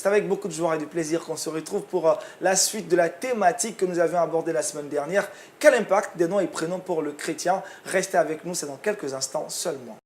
C'est avec beaucoup de joie et de plaisir qu'on se retrouve pour la suite de la thématique que nous avions abordée la semaine dernière. Quel impact des noms et prénoms pour le chrétien? Restez avec nous, c'est dans quelques instants seulement.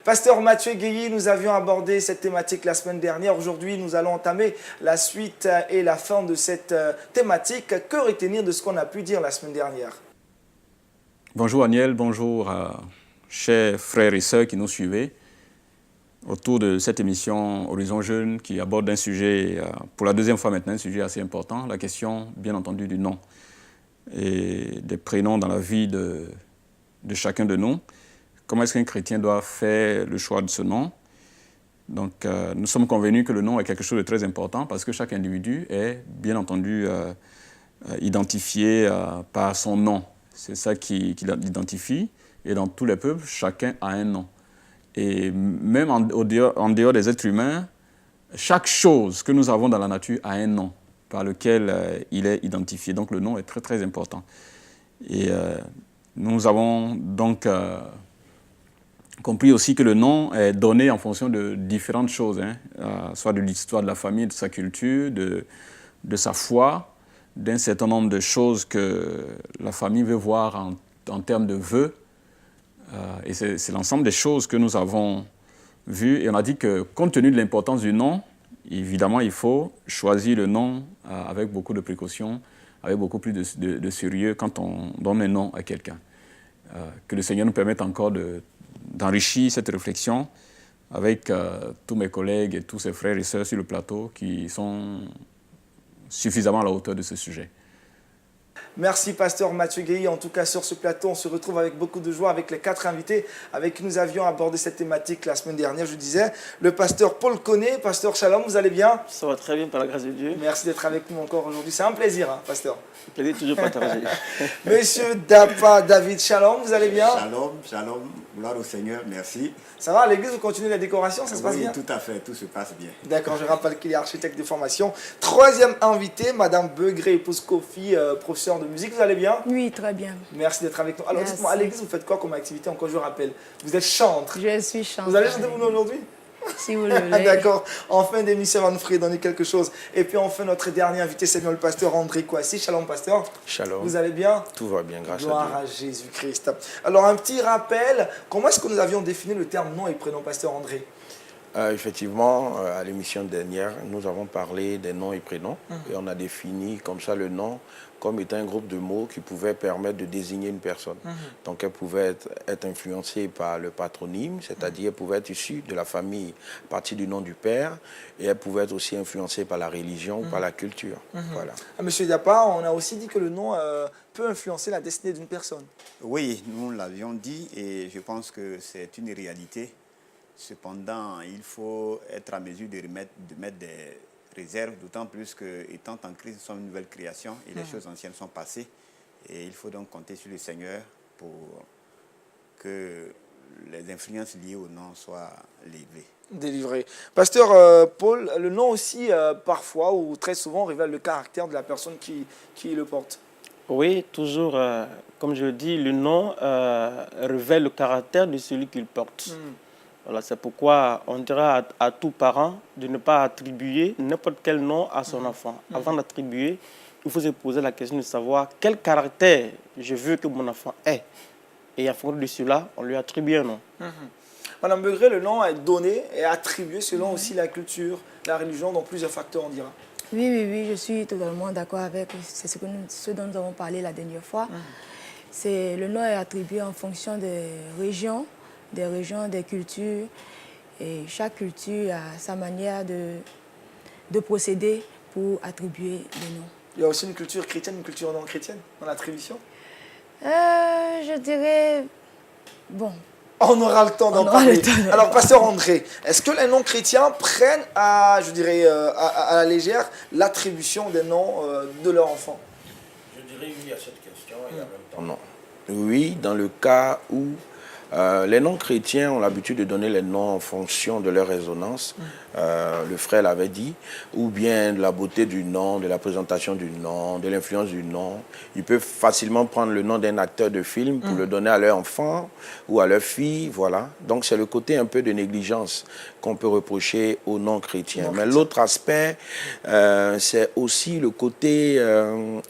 Pasteur Mathieu Guéhi, nous avions abordé cette thématique la semaine dernière. Aujourd'hui, nous allons entamer la suite et la fin de cette thématique. Que retenir de ce qu'on a pu dire la semaine dernière? Bonjour Aniel, bonjour chers frères et sœurs qui nous suivez autour de cette émission Horizon Jeune qui aborde un sujet, pour la deuxième fois maintenant, un sujet assez important, la question bien entendu du nom et des prénoms dans la vie de chacun de nous. Comment est-ce qu'un chrétien doit faire le choix de ce nom? Donc, nous sommes convenus que le nom est quelque chose de très important parce que chaque individu est, bien entendu, identifié par son nom. C'est ça qui l'identifie. Et dans tous les peuples, chacun a un nom. Et même en dehors des êtres humains, chaque chose que nous avons dans la nature a un nom par lequel il est identifié. Donc, le nom est très, très important. Et nous avons donc compris aussi que le nom est donné en fonction de différentes choses, soit de l'histoire de la famille, de sa culture, de sa foi, d'un certain nombre de choses que la famille veut voir en termes de vœux. Et c'est l'ensemble des choses que nous avons vues. Et on a dit que compte tenu de l'importance du nom, évidemment, il faut choisir le nom avec beaucoup de précautions, avec beaucoup plus de sérieux quand on donne un nom à quelqu'un. Que le Seigneur nous permette encore d'enrichir cette réflexion avec tous mes collègues et tous ces frères et sœurs sur le plateau qui sont suffisamment à la hauteur de ce sujet. Merci Pasteur Mathieu Guéhi. En tout cas, sur ce plateau, on se retrouve avec beaucoup de joie avec les 4 invités avec qui nous avions abordé cette thématique la semaine dernière. Je disais, le pasteur Paul Koné. Pasteur Shalom, vous allez bien? Ça va très bien par la grâce de Dieu. Merci d'être avec nous encore aujourd'hui. C'est un plaisir, pasteur. Le plaisir toujours partagé. Monsieur Dapa David Shalom, vous allez bien? Shalom, shalom, gloire au Seigneur, merci. Ça va, à l'église, vous continuez la décoration, ça se passe bien? Oui, tout à fait, tout se passe bien. D'accord, je rappelle qu'il est architecte de formation. 3e invité, Madame Begré, épouse Kofi, professeure de musique, vous allez bien? Oui, très bien. Merci d'être avec nous. Alors Merci. dites-moi, à l'église, vous faites quoi comme activité? Encore, je rappelle, vous êtes chantre. Je suis chanteuse. Vous allez chanter pour nous aujourd'hui? Si vous le voulez. D'accord. En fin d'émission, on va nous faire donner quelque chose. Et puis enfin, notre dernier invité, c'est le pasteur André Kouassi. Shalom, pasteur. Shalom. Vous allez bien? Tout va bien, grâce Gloire à à Jésus-Christ. Alors, un petit rappel. Comment est-ce que nous avions défini le terme nom et prénom, pasteur André? Effectivement, à l'émission dernière, nous avons parlé des noms et prénoms. Et on a défini comme ça le nom comme étant un groupe de mots qui pouvait permettre de désigner une personne. Donc elle pouvait être influencée par le patronyme, c'est-à-dire elle pouvait être issue de la famille à partir du nom du père, et elle pouvait être aussi influencée par la religion ou par la culture. Voilà. Monsieur Diapa, on a aussi dit que le nom peut influencer la destinée d'une personne. Oui, nous l'avions dit et je pense que c'est une réalité. Cependant, il faut être à mesure de mettre des réserves, d'autant plus qu'étant en Christ, nous sommes une nouvelle création et les choses anciennes sont passées. Et il faut donc compter sur le Seigneur pour que les influences liées au nom soient levées. Délivré. Pasteur Paul, le nom aussi, parfois ou très souvent, révèle le caractère de la personne qui le porte. Oui, toujours, comme je le dis, le nom révèle le caractère de celui qu'il porte. Voilà, c'est pourquoi on dira à tout parent de ne pas attribuer n'importe quel nom à son enfant. Avant d'attribuer, il faut se poser la question de savoir quel caractère je veux que mon enfant ait. Et en fonction de cela, on lui attribue un nom. Madame Begré, le nom est donné et attribué selon aussi la culture, la religion, dans plusieurs facteurs, on dira. Oui, je suis totalement d'accord avec ce dont nous avons parlé la dernière fois. Le nom est attribué en fonction des régions, des cultures. Et chaque culture a sa manière de procéder pour attribuer les noms. Il y a aussi une culture chrétienne, une culture non chrétienne dans l'attribution? Je dirais, bon. On aura le temps d'en parler. Alors, pasteur André, est-ce que les noms chrétiens prennent à la légère l'attribution des noms de leurs enfants? Je dirais oui à cette question et en même temps non. Oui, dans le cas où les noms chrétiens ont l'habitude de donner les noms en fonction de leur résonance. le frère l'avait dit, ou bien de la beauté du nom, de la présentation du nom, de l'influence du nom. Ils peuvent facilement prendre le nom d'un acteur de film pour le donner à leur enfant ou à leur fille, voilà. Donc c'est le côté un peu de négligence qu'on peut reprocher aux non-chrétiens. Mais l'autre aspect, c'est aussi le côté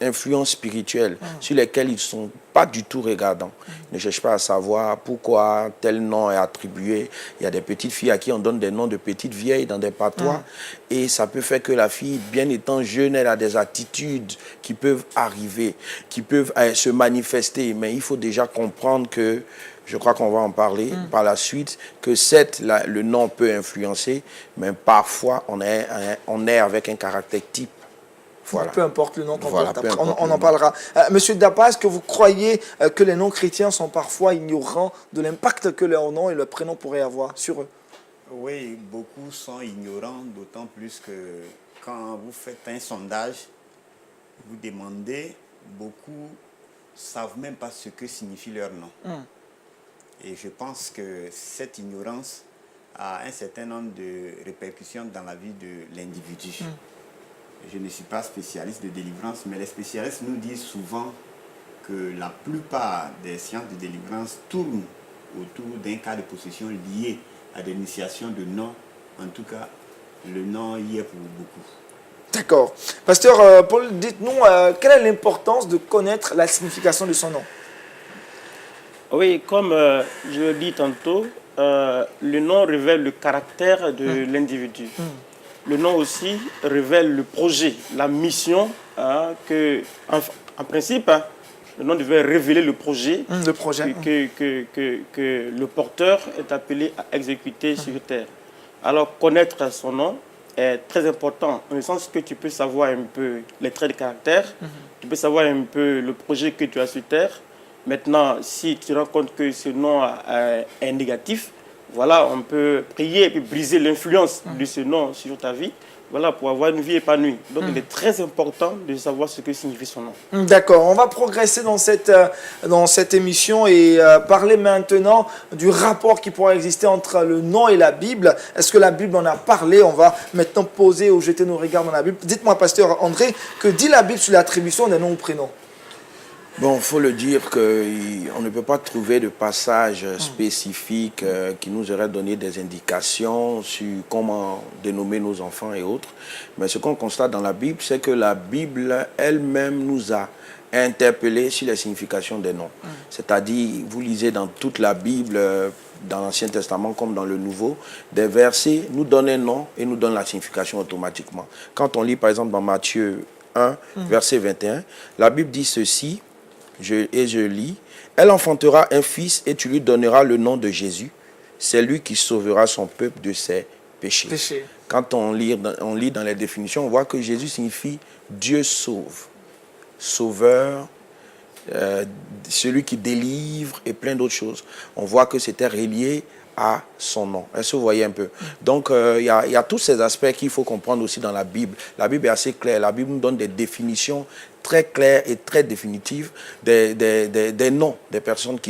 influence spirituelle, sur lesquels ils ne sont pas du tout regardants. Ils ne cherchent pas à savoir pourquoi tel nom est attribué. Il y a des petites filles à qui on donne des noms de petites vieilles dans des patois. Et ça peut faire que la fille, bien étant jeune, elle a des attitudes qui peuvent arriver, qui peuvent se manifester. Mais il faut déjà comprendre que, je crois qu'on va en parler par la suite, que certes, le nom peut influencer, mais parfois, on est avec un caractère type. Voilà. Peu importe le nom qu'on Voilà, porte, on en parlera. Monsieur Dapa, est-ce que vous croyez que les non-chrétiens sont parfois ignorants de l'impact que leur nom et leur prénom pourraient avoir sur eux? Oui, beaucoup sont ignorants, d'autant plus que quand vous faites un sondage, vous demandez, beaucoup ne savent même pas ce que signifie leur nom. Et je pense que cette ignorance a un certain nombre de répercussions dans la vie de l'individu. Je ne suis pas spécialiste de délivrance, mais les spécialistes nous disent souvent que la plupart des sciences de délivrance tournent autour d'un cas de possession lié à des initiations de nom. En tout cas, le nom y est pour beaucoup. D'accord. Pasteur Paul, dites-nous, quelle est l'importance de connaître la signification de son nom? Oui, comme je l'ai dit tantôt, le nom révèle le caractère de l'individu. Le nom aussi révèle le projet, la mission que, en principe, le nom devait révéler le projet, que le porteur est appelé à exécuter sur terre. Alors, connaître son nom est très important, dans le sens que tu peux savoir un peu les traits de caractère, tu peux savoir un peu le projet que tu as sur terre. Maintenant, si tu te rends compte que ce nom est négatif, voilà, on peut prier et puis briser l'influence de ce nom sur ta vie, voilà, pour avoir une vie épanouie. Donc, il est très important de savoir ce que signifie son nom. D'accord, on va progresser dans cette émission et parler maintenant du rapport qui pourrait exister entre le nom et la Bible. Est-ce que la Bible en a parlé? On va maintenant poser ou jeter nos regards dans la Bible. Dites-moi, pasteur André, que dit la Bible sur l'attribution des noms ou prénoms? Bon, il faut le dire qu'on ne peut pas trouver de passage spécifique qui nous aurait donné des indications sur comment dénommer nos enfants et autres. Mais ce qu'on constate dans la Bible, c'est que la Bible elle-même nous a interpellés sur les significations des noms. C'est-à-dire, vous lisez dans toute la Bible, dans l'Ancien Testament comme dans le Nouveau, des versets nous donnent un nom et nous donnent la signification automatiquement. Quand on lit par exemple dans Matthieu 1, verset 21, la Bible dit ceci, je lis, « Elle enfantera un fils et tu lui donneras le nom de Jésus. C'est lui qui sauvera son peuple de ses péchés. » Quand on lit dans les définitions, on voit que Jésus signifie « Dieu sauve »,« sauveur », celui qui délivre et plein d'autres choses. On voit que c'était relié à son nom. Est-ce que vous voyez un peu? Donc, il y a tous ces aspects qu'il faut comprendre aussi dans la Bible. La Bible est assez claire. La Bible nous donne des définitions très claires et très définitives des noms des personnes qui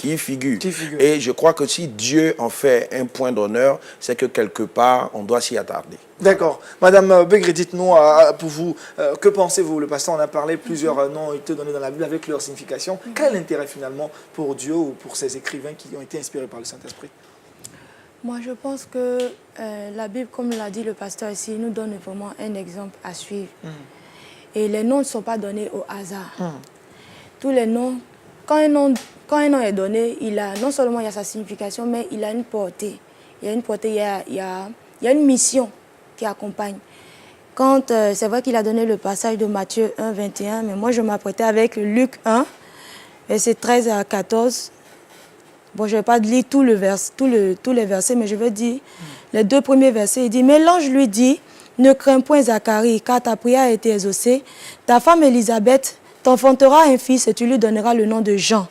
y figurent. Et je crois que si Dieu en fait un point d'honneur, c'est que quelque part, on doit s'y attarder. D'accord. Madame Begri, dites-nous, pour vous, que pensez-vous? Le pasteur en a parlé, plusieurs noms ont été donnés dans la Bible avec leur signification. Quel est l'intérêt finalement pour Dieu ou pour ces écrivains qui ont été inspirés par le Saint-Esprit? Moi, je pense que la Bible, comme l'a dit le pasteur ici, nous donne vraiment un exemple à suivre. Et les noms ne sont pas donnés au hasard. Tous les noms, quand un nom est donné, non seulement il y a sa signification, mais il a une portée. Il y a une portée, il y a une mission qui accompagne. Quand c'est vrai qu'il a donné le passage de Matthieu 1, 21, mais moi je m'apprêtais avec Luc 1, verset 13 à 14. Bon, je ne vais pas lire tous les versets, mais je vais dire les deux premiers versets. Il dit, mais l'ange lui dit, ne crains point Zacharie, car ta prière a été exaucée. Ta femme Élisabeth t'enfantera un fils et tu lui donneras le nom de Jean.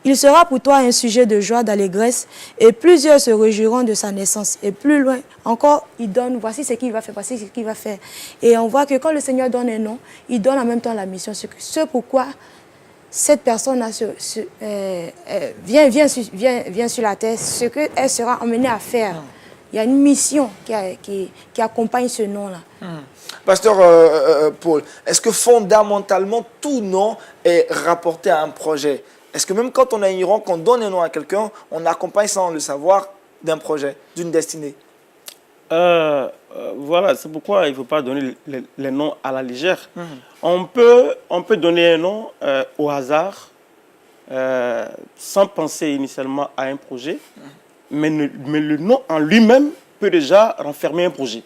Il sera pour toi un sujet de joie, d'allégresse, et plusieurs se réjouiront de sa naissance. Et plus loin, encore, il donne, voici ce qu'il va faire, voici ce qu'il va faire. Et on voit que quand le Seigneur donne un nom, il donne en même temps la mission. Ce pourquoi cette personne vient sur la terre, ce qu'elle sera emmenée à faire. Il y a une mission qui accompagne ce nom-là. Pasteur Paul, est-ce que fondamentalement, tout nom est rapporté à un projet? Est-ce que même quand on est ignorant, qu'on donne un nom à quelqu'un, on accompagne sans le savoir d'un projet, d'une destinée? Voilà, c'est pourquoi il ne faut pas donner les noms à la légère. On peut donner un nom au hasard, sans penser initialement à un projet, mais le nom en lui-même peut déjà renfermer un projet.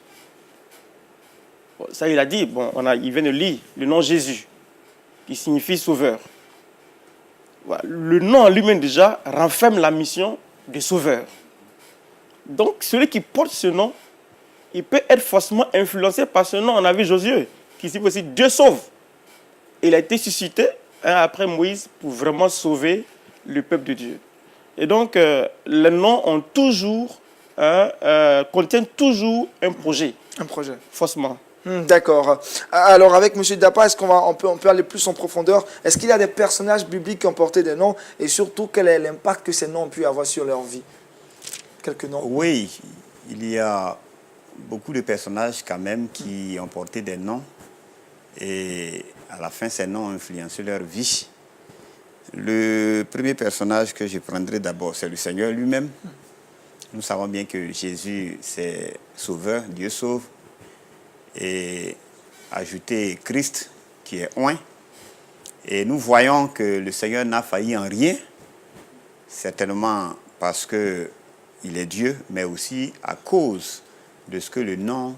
Bon, ça, il a dit, bon, il vient de lire le nom Jésus, qui signifie sauveur. Voilà, le nom en lui-même déjà renferme la mission de sauveur. Donc, celui qui porte ce nom, il peut être forcément influencé par ce nom. On a vu Josué, qui signifie aussi Dieu sauve. Il a été suscité après Moïse pour vraiment sauver le peuple de Dieu. Et donc, les noms ont toujours, contiennent toujours un projet. Un projet. Forcément. D'accord. Alors, avec M. Dapa, est-ce qu'on peut aller plus en profondeur? Est-ce qu'il y a des personnages bibliques qui ont porté des noms? Et surtout, quel est l'impact que ces noms ont pu avoir sur leur vie? Quelques noms. Oui, il y a beaucoup de personnages quand même qui ont porté des noms. Et à la fin, ces noms ont influencé leur vie. Le premier personnage que je prendrai d'abord, c'est le Seigneur lui-même. Nous savons bien que Jésus, c'est sauveur, Dieu sauve. Et ajouter Christ, qui est oint. Et nous voyons que le Seigneur n'a failli en rien, certainement parce qu'il est Dieu, mais aussi à cause de ce que le nom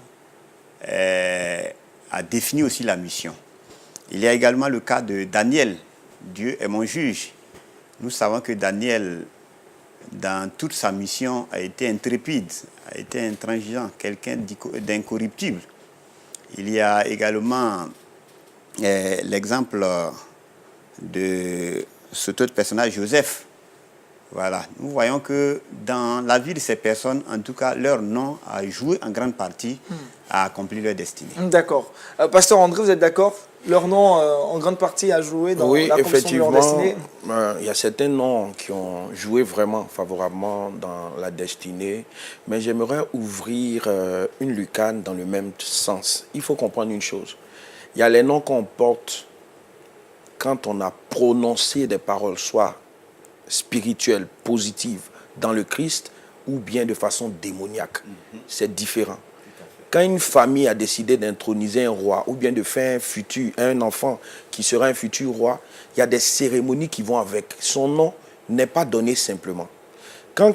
a défini aussi la mission. Il y a également le cas de Daniel. Dieu est mon juge. Nous savons que Daniel, dans toute sa mission, a été intrépide, a été intransigeant, quelqu'un d'incorruptible. Il y a également l'exemple de cet autre personnage, Joseph. Voilà. Nous voyons que dans la vie de ces personnes, en tout cas, leur nom a joué en grande partie à accomplir leur destinée. D'accord. Pasteur André, vous êtes d'accord? Leur nom, en grande partie, a joué dans l'accomplissement de leur destinée? Il y a certains noms qui ont joué vraiment favorablement dans la destinée, mais j'aimerais ouvrir une lucane dans le même sens. Il faut comprendre une chose. Il y a les noms qu'on porte quand on a prononcé des paroles, soit spirituelles, positives, dans le Christ, ou bien de façon démoniaque. C'est différent. Quand une famille a décidé d'introniser un roi ou bien de faire un enfant qui sera un futur roi, il y a des cérémonies qui vont avec. Son nom n'est pas donné simplement. Quand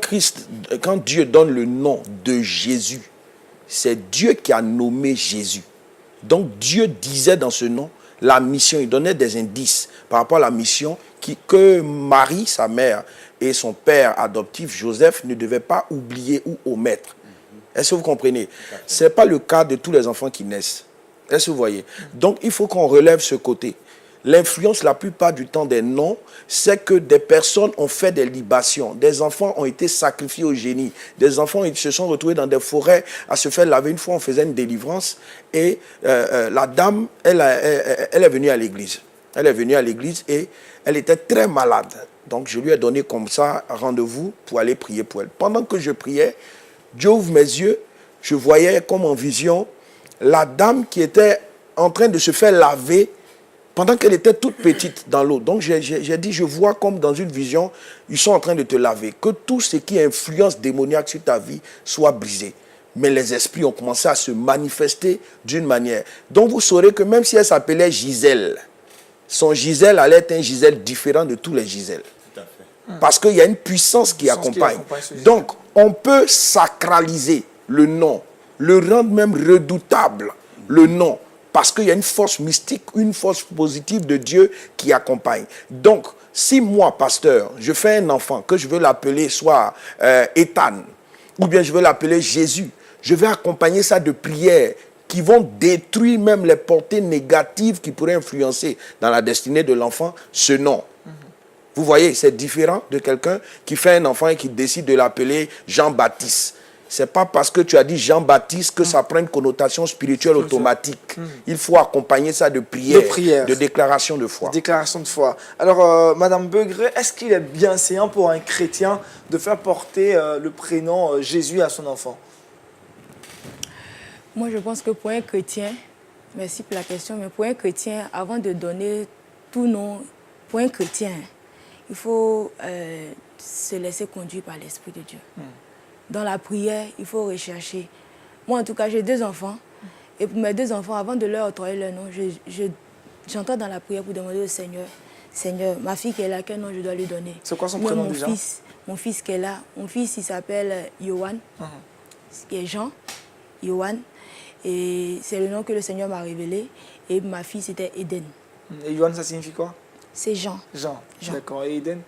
Dieu donne le nom de Jésus, c'est Dieu qui a nommé Jésus. Donc Dieu disait dans ce nom la mission, il donnait des indices par rapport à la mission que Marie, sa mère, et son père adoptif, Joseph, ne devaient pas oublier ou omettre. Est-ce que vous comprenez? Ce n'est pas le cas de tous les enfants qui naissent. Est-ce que vous voyez? Donc, il faut qu'on relève ce côté. L'influence, la plupart du temps, des noms, c'est que des personnes ont fait des libations. Des enfants ont été sacrifiés au génie. Des enfants ils se sont retrouvés dans des forêts à se faire laver. Une fois, on faisait une délivrance et la dame, elle est venue à l'église. Elle est venue à l'église et elle était très malade. Donc, je lui ai donné comme ça rendez-vous pour aller prier pour elle. Pendant que je priais, Dieu ouvre mes yeux, je voyais comme en vision la dame qui était en train de se faire laver pendant qu'elle était toute petite dans l'eau. Donc j'ai dit, je vois comme dans une vision, ils sont en train de te laver. Que tout ce qui influence démoniaque sur ta vie soit brisé. Mais les esprits ont commencé à se manifester d'une manière. Donc vous saurez que même si elle s'appelait Gisèle, son Gisèle allait être un Gisèle différent de tous les Gisèles. Parce qu'il y a une puissance qui accompagne. Donc, on peut sacraliser le nom, le rendre même redoutable, le nom, parce qu'il y a une force mystique, une force positive de Dieu qui accompagne. Donc, si moi, pasteur, je fais un enfant, que je veux l'appeler soit Ethan, ou bien je veux l'appeler Jésus, je vais accompagner ça de prières qui vont détruire même les portées négatives qui pourraient influencer dans la destinée de l'enfant ce nom. Vous voyez, c'est différent de quelqu'un qui fait un enfant et qui décide de l'appeler Jean-Baptiste. Ce n'est pas parce que tu as dit Jean-Baptiste que ça prend une connotation spirituelle automatique. Il faut accompagner ça de prières, de déclarations de foi. Déclaration de foi. Alors, Madame Begré, est-ce qu'il est bienséant pour un chrétien de faire porter le prénom Jésus à son enfant? Moi, je pense que pour un chrétien, merci pour la question, mais pour un chrétien, avant de donner tout nom, pour un chrétien, il faut se laisser conduire par l'Esprit de Dieu. Dans la prière, il faut rechercher. Moi, en tout cas, j'ai 2 enfants. Et pour mes 2 enfants, avant de leur octroyer leur nom, j'entre dans la prière pour demander au Seigneur, Seigneur, ma fille qui est là, quel nom je dois lui donner? C'est quoi son Même prénom déjà? Mon fils qui est là, mon fils, il s'appelle Yohan, qui est Jean, Yohan. Et c'est le nom que le Seigneur m'a révélé. Et ma fille, c'était Eden. Et Yohan, ça signifie quoi? C'est Jean. Jean. Jean. D'accord. Et Eden?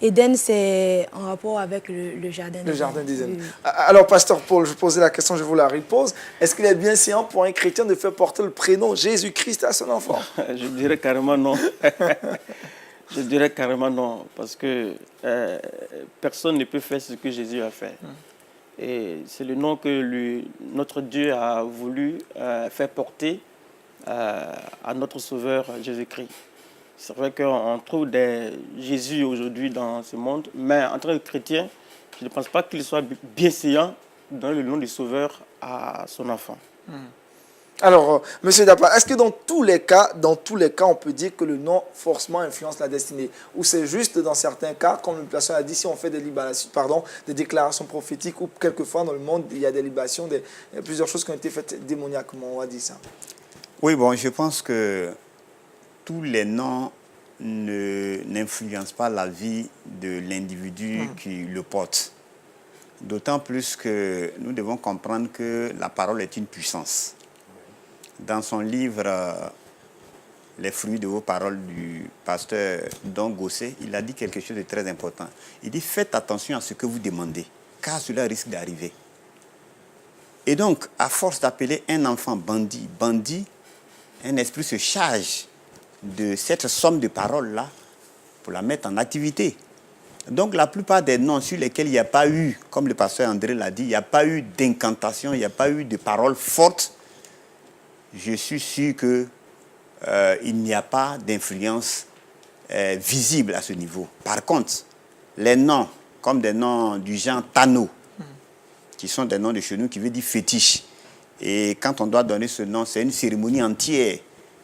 Eden, c'est en rapport avec le jardin d'Éden. Le jardin d'Éden. Oui. Alors, pasteur Paul, je posais la question, je vous la repose. Est-ce qu'il est bien séant pour un chrétien de faire porter le prénom Jésus-Christ à son enfant? Je dirais carrément non. Je dirais carrément non, parce que personne ne peut faire ce que Jésus a fait. Et c'est le nom que notre Dieu a voulu faire porter à notre Sauveur Jésus-Christ. C'est vrai qu'on trouve des Jésus aujourd'hui dans ce monde, mais en tant que chrétien, je ne pense pas qu'il soit bien séant de donner le nom du Sauveur à son enfant. Alors, monsieur Dapa, est-ce que dans tous les cas, on peut dire que le nom forcément influence la destinée? Ou c'est juste dans certains cas, comme le personne a dit, si on fait des déclarations prophétiques, ou quelquefois dans le monde, il y a des libations, il y a plusieurs choses qui ont été faites démoniaquement, on va dire ça. Oui, bon, je pense que tous les noms n'influencent pas la vie de l'individu qui le porte. D'autant plus que nous devons comprendre que la parole est une puissance. Dans son livre « Les fruits de vos paroles » du pasteur Don Gossé, il a dit quelque chose de très important. Il dit « Faites attention à ce que vous demandez, car cela risque d'arriver. » Et donc, à force d'appeler un enfant bandit, un esprit se charge de cette somme de paroles-là pour la mettre en activité. Donc, la plupart des noms sur lesquels il n'y a pas eu, comme le pasteur André l'a dit, il n'y a pas eu d'incantation, il n'y a pas eu de paroles fortes, je suis sûr qu'il n'y a pas d'influence visible à ce niveau. Par contre, les noms, comme des noms du genre Tano, qui sont des noms de chez nous qui veut dire fétiche, et quand on doit donner ce nom, c'est une cérémonie entière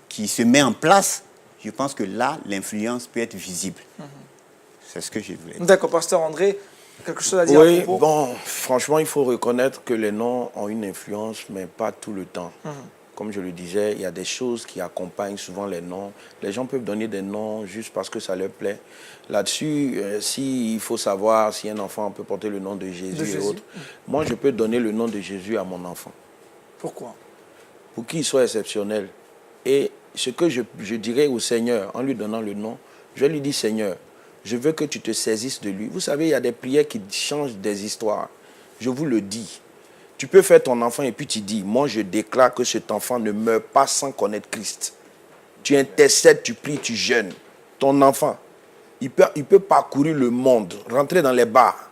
qui se met en place, je pense que là, l'influence peut être visible. C'est ce que je voulais dire. D'accord, pasteur André, quelque chose à dire Oui, à propos? bon, franchement, il faut reconnaître que les noms ont une influence, mais pas tout le temps. Comme je le disais, il y a des choses qui accompagnent souvent les noms. Les gens peuvent donner des noms juste parce que ça leur plaît. Là-dessus, s'il faut savoir si un enfant peut porter le nom de Jésus et autres, moi, je peux donner le nom de Jésus à mon enfant. Pourquoi? Pour qu'il soit exceptionnel. Et ce que je dirais au Seigneur, en lui donnant le nom, je lui dis, Seigneur, je veux que tu te saisisses de lui. Vous savez, il y a des prières qui changent des histoires. Je vous le dis. Tu peux faire ton enfant et puis tu dis, moi je déclare que cet enfant ne meurt pas sans connaître Christ. Tu intercèdes, tu pries, tu jeûnes. Ton enfant, il peut parcourir le monde, rentrer dans les bars.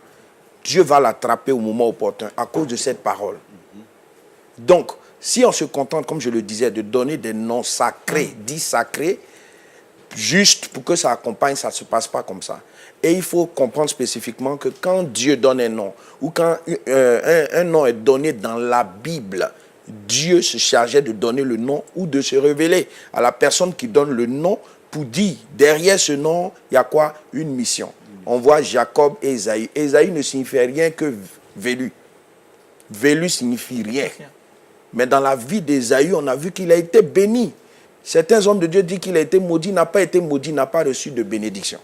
Dieu va l'attraper au moment opportun à cause de cette parole. Donc, si on se contente, comme je le disais, de donner des noms sacrés, dits sacrés, juste pour que ça accompagne, ça ne se passe pas comme ça. Et il faut comprendre spécifiquement que quand Dieu donne un nom, ou quand un nom est donné dans la Bible, Dieu se chargeait de donner le nom ou de se révéler à la personne qui donne le nom pour dire, derrière ce nom, il y a quoi? Une mission. On voit Jacob et Ésaü. Ésaü ne signifie rien que vélu. Vélu signifie rien. Mais dans la vie d'Ésaü, on a vu qu'il a été béni. Certains hommes de Dieu disent qu'il a été maudit, n'a pas été maudit, n'a pas reçu de bénédiction.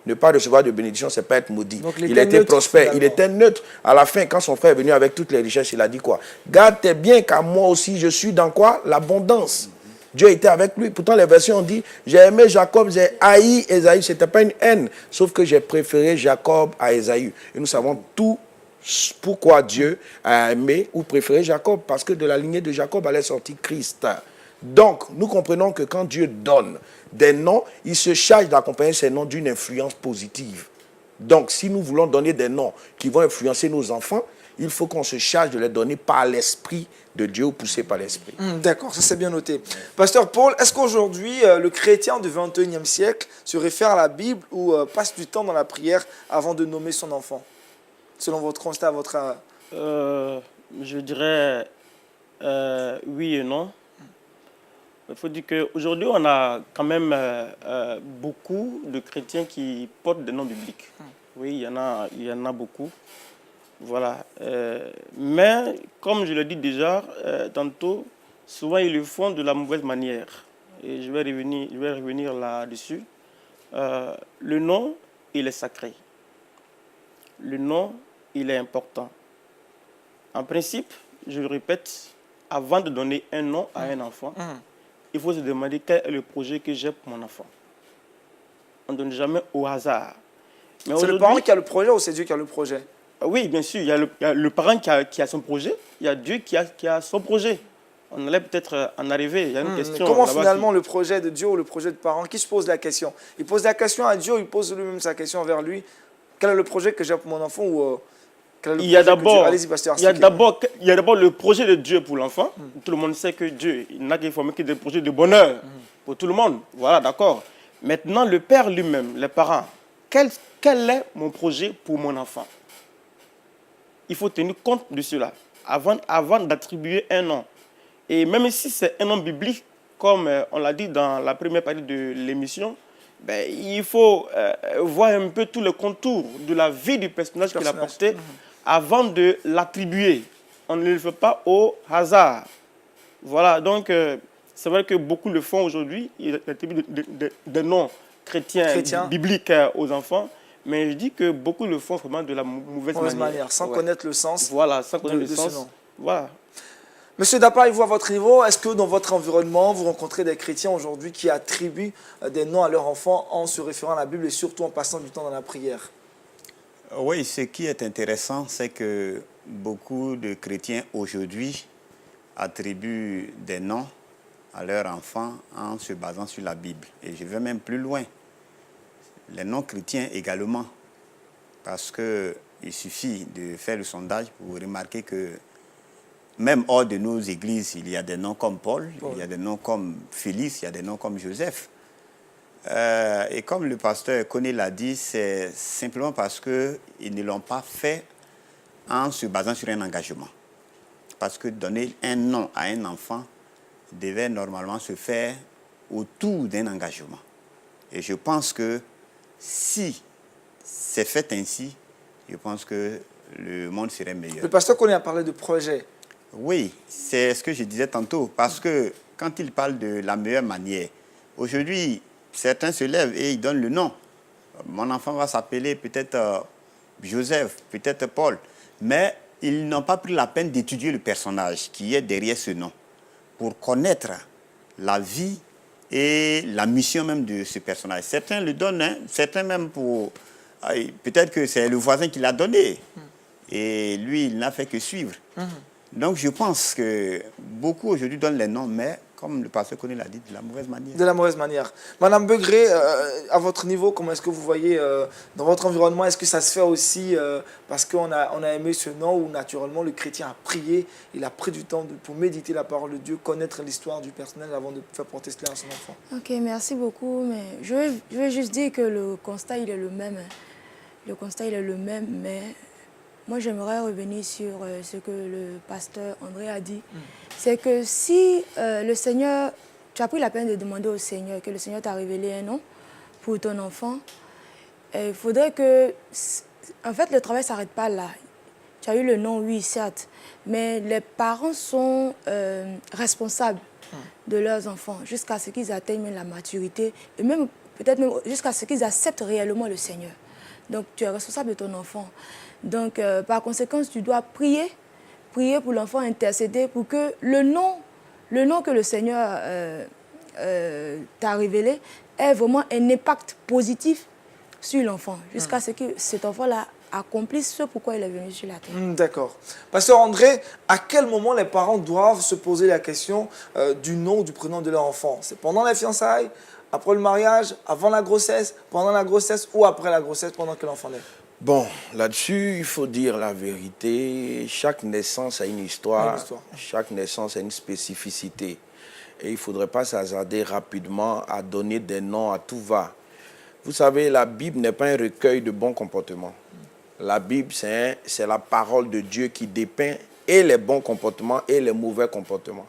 Ne pas recevoir de bénédiction, c'est pas être maudit. Donc, il a été prospère, finalement. Il était neutre. À la fin, quand son frère est venu avec toutes les richesses, il a dit quoi? Garde tes biens, car moi aussi, je suis dans quoi? L'abondance. Dieu était avec lui. Pourtant, les versions ont dit, j'ai aimé Jacob, j'ai haï Ésaü. Ce n'était pas une haine, sauf que j'ai préféré Jacob à Ésaü. Et nous savons tout pourquoi Dieu a aimé ou préféré Jacob, parce que de la lignée de Jacob allait sortir Christ. Donc, nous comprenons que quand Dieu donne des noms, il se charge d'accompagner ces noms d'une influence positive. Donc, si nous voulons donner des noms qui vont influencer nos enfants, il faut qu'on se charge de les donner par l'Esprit de Dieu ou poussé par l'Esprit. D'accord, ça c'est bien noté. Pasteur Paul, est-ce qu'aujourd'hui, le chrétien du XXIe siècle se réfère à la Bible ou passe du temps dans la prière avant de nommer son enfant? Selon votre constat, votre... Je dirais Oui et non. Il faut dire qu'aujourd'hui, on a quand même beaucoup de chrétiens qui portent des noms bibliques. Oui, il y en a beaucoup. Voilà. Mais, comme je l'ai dit déjà tantôt, souvent ils le font de la mauvaise manière. Et je vais revenir là-dessus. Le nom, il est sacré. Le nom, il est important. En principe, je le répète, avant de donner un nom à un enfant, il faut se demander quel est le projet que j'ai pour mon enfant. On ne donne jamais au hasard. C'est le parent qui a le projet ou c'est Dieu qui a le projet? Oui, bien sûr, il y a le parent qui a son projet, il y a Dieu qui a son projet. On allait peut-être en arriver, il y a une question. Comment finalement le projet de Dieu ou le projet de parent, qui se pose la question? Il pose la question à Dieu ou il pose lui-même sa question envers lui? Quel est le projet que j'ai pour mon enfant ou il y a d'abord le projet de Dieu pour l'enfant. Tout le monde sait que Dieu n'a qu'il faut que des projets de bonheur pour tout le monde. Voilà, d'accord. Maintenant, le père lui-même, les parents, quel est mon projet pour mon enfant? Il faut tenir compte de cela avant d'attribuer un nom. Et même si c'est un nom biblique, comme on l'a dit dans la première partie de l'émission, ben, il faut voir un peu tous les contours de la vie du personnage qu'il a porté avant de l'attribuer. On ne le fait pas au hasard. Voilà, donc c'est vrai que beaucoup le font aujourd'hui. Il y a des noms chrétiens. Bibliques aux enfants. Mais je dis que beaucoup le font vraiment de la mauvaise manière. Sans connaître le sens. Voilà, sans connaître le sens. Voilà. Monsieur Dapaï, vous à votre niveau, est-ce que dans votre environnement, vous rencontrez des chrétiens aujourd'hui qui attribuent des noms à leurs enfants en se référant à la Bible et surtout en passant du temps dans la prière? Oui, ce qui est intéressant, c'est que beaucoup de chrétiens aujourd'hui attribuent des noms à leurs enfants en se basant sur la Bible. Et je vais même plus loin. Les noms chrétiens également. Parce qu'il suffit de faire le sondage pour remarquer que même hors de nos églises, il y a des noms comme Paul, il y a des noms comme Félix, il y a des noms comme Joseph. Et comme le pasteur Koné l'a dit, c'est simplement parce qu'ils ne l'ont pas fait en se basant sur un engagement. Parce que donner un nom à un enfant devait normalement se faire autour d'un engagement. Et je pense que si c'est fait ainsi, je pense que le monde serait meilleur. Le pasteur Koné a parlé de projet. Oui, c'est ce que je disais tantôt. Parce que quand il parle de la meilleure manière, aujourd'hui, certains se lèvent et ils donnent le nom. Mon enfant va s'appeler peut-être Joseph, peut-être Paul. Mais ils n'ont pas pris la peine d'étudier le personnage qui est derrière ce nom pour connaître la vie et la mission même de ce personnage. Certains le donnent, hein, certains même pour... Peut-être que c'est le voisin qui l'a donné. Et lui, il n'a fait que suivre. Donc je pense que beaucoup aujourd'hui donnent les noms, mais comme le pasteur Koné l'a dit, de la mauvaise manière. De la mauvaise manière. Madame Begré, à votre niveau, comment est-ce que vous voyez dans votre environnement, est-ce que ça se fait aussi parce qu'on a aimé ce nom ou naturellement le chrétien a prié, il a pris du temps pour méditer la parole de Dieu, connaître l'histoire du personnel avant de faire porter cela à son enfant? Ok, merci beaucoup. Mais je veux juste dire que le constat, il est le même. Le constat, il est le même, mais moi, j'aimerais revenir sur ce que le pasteur André a dit. C'est que si le Seigneur, tu as pris la peine de demander au Seigneur, que le Seigneur t'a révélé un nom pour ton enfant, il faudrait que... En fait, le travail ne s'arrête pas là. Tu as eu le nom, oui, certes, mais les parents sont responsables de leurs enfants jusqu'à ce qu'ils atteignent la maturité et même peut-être même jusqu'à ce qu'ils acceptent réellement le Seigneur. Donc, tu es responsable de ton enfant. Donc, par conséquent, tu dois prier pour l'enfant, intercéder pour que le nom que le Seigneur t'a révélé ait vraiment un impact positif sur l'enfant, jusqu'à ce que cet enfant-là accomplisse ce pourquoi il est venu sur la terre. D'accord. Pasteur André, à quel moment les parents doivent se poser la question du nom ou du prénom de leur enfant? C'est pendant les fiançailles, après le mariage, avant la grossesse, pendant la grossesse ou après la grossesse, pendant que l'enfant naît? Bon, là-dessus, il faut dire la vérité. Chaque naissance a une histoire. Chaque naissance a une spécificité. Et il ne faudrait pas s'hasarder rapidement à donner des noms à tout va. Vous savez, la Bible n'est pas un recueil de bons comportements. La Bible, c'est la parole de Dieu qui dépeint et les bons comportements et les mauvais comportements.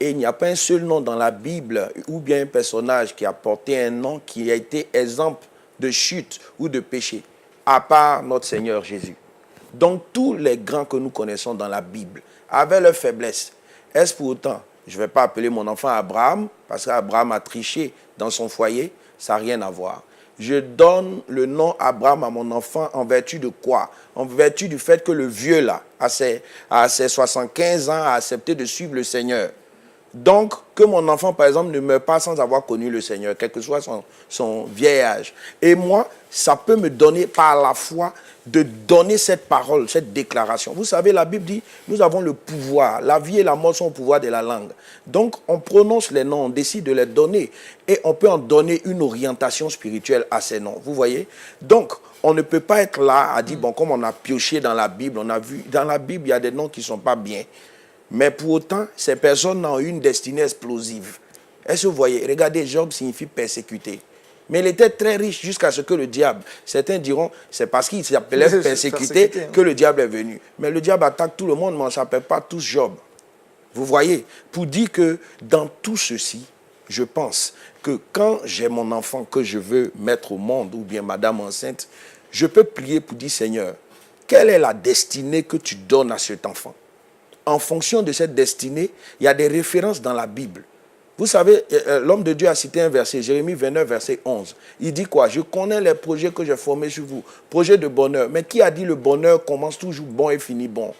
Et il n'y a pas un seul nom dans la Bible ou bien un personnage qui a porté un nom qui a été exemple de chute ou de péché, à part notre Seigneur Jésus. Donc tous les grands que nous connaissons dans la Bible avaient leurs faiblesses. Est-ce pour autant, je ne vais pas appeler mon enfant Abraham, parce qu'Abraham a triché dans son foyer, ça n'a rien à voir. Je donne le nom Abraham à mon enfant en vertu de quoi? En vertu du fait que le vieux là, à ses 75 ans, a accepté de suivre le Seigneur. Donc, que mon enfant, par exemple, ne meure pas sans avoir connu le Seigneur, quel que soit son vieil âge. Et moi, ça peut me donner par la foi de donner cette parole, cette déclaration. Vous savez, la Bible dit, nous avons le pouvoir. La vie et la mort sont au pouvoir de la langue. Donc, on prononce les noms, on décide de les donner. Et on peut en donner une orientation spirituelle à ces noms. Vous voyez? Donc, on ne peut pas être là à dire, bon, comme on a pioché dans la Bible, on a vu, dans la Bible, il y a des noms qui ne sont pas bien. Mais pour autant, ces personnes ont une destinée explosive. Est-ce que vous voyez? Regardez, Job signifie persécuté. Mais il était très riche jusqu'à ce que le diable, certains diront, c'est parce qu'il s'appelait persécuté que le diable est venu. Mais le diable attaque tout le monde, mais on ne s'appelle pas tous Job. Vous voyez? Pour dire que dans tout ceci, je pense que quand j'ai mon enfant que je veux mettre au monde, ou bien madame enceinte, je peux prier pour dire, Seigneur, quelle est la destinée que tu donnes à cet enfant? En fonction de cette destinée, il y a des références dans la Bible. Vous savez, l'homme de Dieu a cité un verset, Jérémie 29, verset 11. Il dit quoi? Je connais les projets que j'ai formés sur vous, projets de bonheur. Mais qui a dit le bonheur commence toujours bon et finit bon?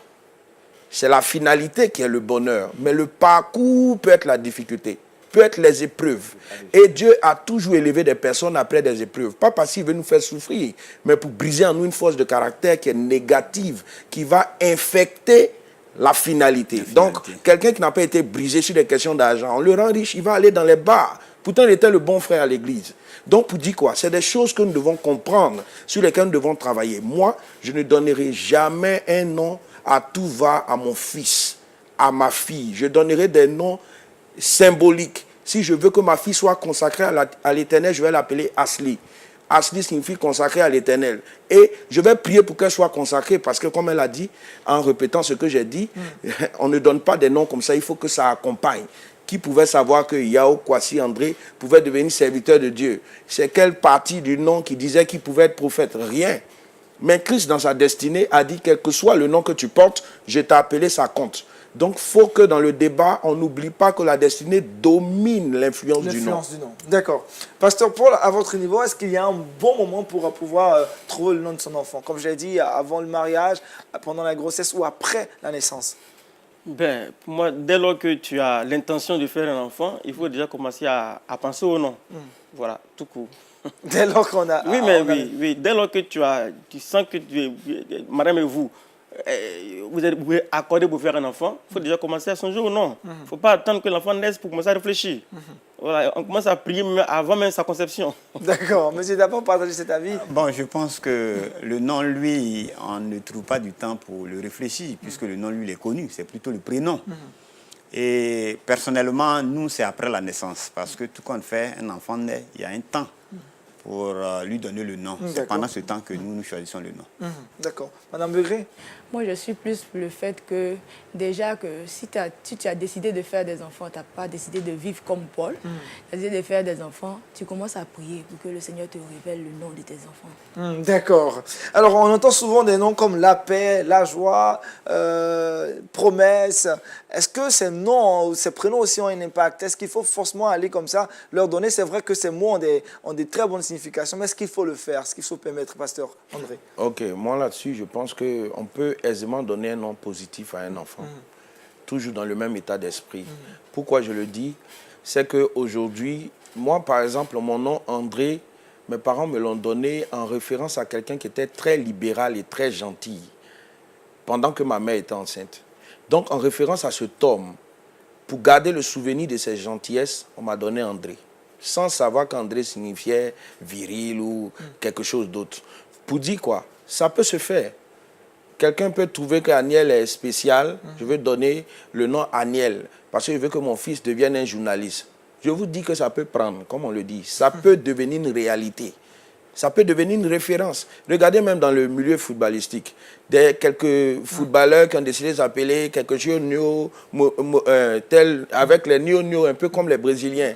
C'est la finalité qui est le bonheur. Mais le parcours peut être la difficulté, peut être les épreuves. Et Dieu a toujours élevé des personnes après des épreuves. Pas parce qu'il veut nous faire souffrir, mais pour briser en nous une force de caractère qui est négative, qui va infecter la finalité. Donc, quelqu'un qui n'a pas été brisé sur des questions d'argent, on le rend riche, il va aller dans les bars. Pourtant, il était le bon frère à l'église. Donc, pour dire quoi? C'est des choses que nous devons comprendre, sur lesquelles nous devons travailler. Moi, je ne donnerai jamais un nom à tout va à mon fils, à ma fille. Je donnerai des noms symboliques. Si je veux que ma fille soit consacrée à l'Éternel, je vais l'appeler Asli. Asli signifie consacré à l'Éternel. Et je vais prier pour qu'elle soit consacrée parce que, comme elle a dit, en répétant ce que j'ai dit, on ne donne pas des noms comme ça, il faut que ça accompagne. Qui pouvait savoir que Yao Kwasi André pouvait devenir serviteur de Dieu? C'est quelle partie du nom qui disait qu'il pouvait être prophète? Rien. Mais Christ, dans sa destinée, a dit, quel que soit le nom que tu portes, je t'ai appelé, ça compte. Donc, il faut que dans le débat, on n'oublie pas que la destinée domine l'influence du nom. D'accord. Pasteur Paul, à votre niveau, est-ce qu'il y a un bon moment pour pouvoir trouver le nom de son enfant? Comme je l'ai dit, avant le mariage, pendant la grossesse ou après la naissance? Ben, pour moi, dès lors que tu as l'intention de faire un enfant, il faut déjà commencer à penser au nom. Voilà, tout court. Dès lors qu'on a... Oui, dès lors que tu sens que madame et vous pouvez accorder pour faire un enfant, il faut déjà commencer à songer au nom. Il ne faut pas attendre que l'enfant naisse pour commencer à réfléchir. Voilà, on commence à prier avant même sa conception. D'accord. Monsieur Dapon, partagez cet avis. Bon, je pense que le nom, lui, on ne trouve pas du temps pour le réfléchir, puisque le nom, lui, il est connu. C'est plutôt le prénom. Et personnellement, nous, c'est après la naissance. Parce que tout quand on fait un enfant naît, il y a un temps pour lui donner le nom. C'est pendant ce temps que nous choisissons le nom. D'accord. Madame Begré? Moi, je suis plus pour le fait que, déjà, que si tu as décidé de faire des enfants, tu n'as pas décidé de vivre comme Paul, tu as décidé de faire des enfants, tu commences à prier pour que le Seigneur te révèle le nom de tes enfants. D'accord. Alors, on entend souvent des noms comme la paix, la joie, promesse. Est-ce que ces noms, ces prénoms aussi ont un impact? Est-ce qu'il faut forcément aller comme ça, leur donner? C'est vrai que ces mots ont des très bonnes significations, mais est-ce qu'il faut le faire? Est-ce qu'il faut permettre, pasteur André? Ok, moi là-dessus, je pense qu'on peut aisément donner un nom positif à un enfant, toujours dans le même état d'esprit. Pourquoi je le dis? C'est qu'aujourd'hui, moi par exemple, mon nom André, mes parents me l'ont donné en référence à quelqu'un qui était très libéral et très gentil, pendant que ma mère était enceinte. Donc en référence à cet homme, pour garder le souvenir de ses gentillesses, on m'a donné André, sans savoir qu'André signifiait viril ou quelque chose d'autre. Pour dire quoi? Ça peut se faire. Quelqu'un peut trouver qu'Aniel est spécial. Je veux donner le nom Aniel parce que je veux que mon fils devienne un journaliste. Je vous dis que ça peut prendre, comme on le dit. Ça peut devenir une réalité. Ça peut devenir une référence. Regardez même dans le milieu footballistique. Quelques footballeurs qui ont décidé de s'appeler quelque chose tel, avec les Nio, un peu comme les Brésiliens.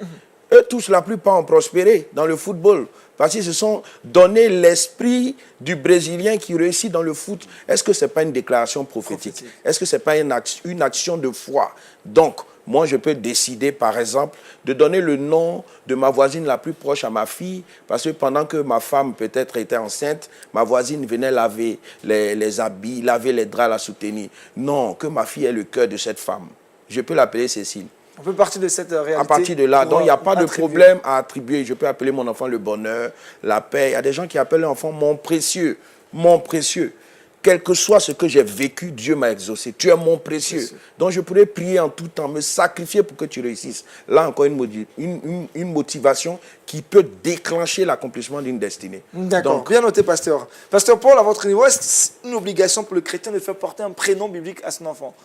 Eux tous, la plupart ont prospéré dans le football. Parce qu'ils se sont donné l'esprit du Brésilien qui réussit dans le foot. Est-ce que ce n'est pas une déclaration prophétique? Est-ce que ce n'est pas une action de foi? Donc, moi, je peux décider, par exemple, de donner le nom de ma voisine la plus proche à ma fille, parce que pendant que ma femme peut-être était enceinte, ma voisine venait laver les habits, laver les draps, la soutenir. Non, que ma fille ait le cœur de cette femme. Je peux l'appeler Cécile. On peut partir de cette réalité. À partir de là, donc il n'y a pas de problème à attribuer. Je peux appeler mon enfant le bonheur, la paix. Il y a des gens qui appellent l'enfant mon précieux, mon précieux. Quel que soit ce que j'ai vécu, Dieu m'a exaucé. Tu es mon précieux. Donc je pourrais prier en tout temps, me sacrifier pour que tu réussisses. Là encore, une motivation qui peut déclencher l'accomplissement d'une destinée. D'accord, bien noté, pasteur. Pasteur Paul, à votre niveau, est-ce une obligation pour le chrétien de faire porter un prénom biblique à son enfant?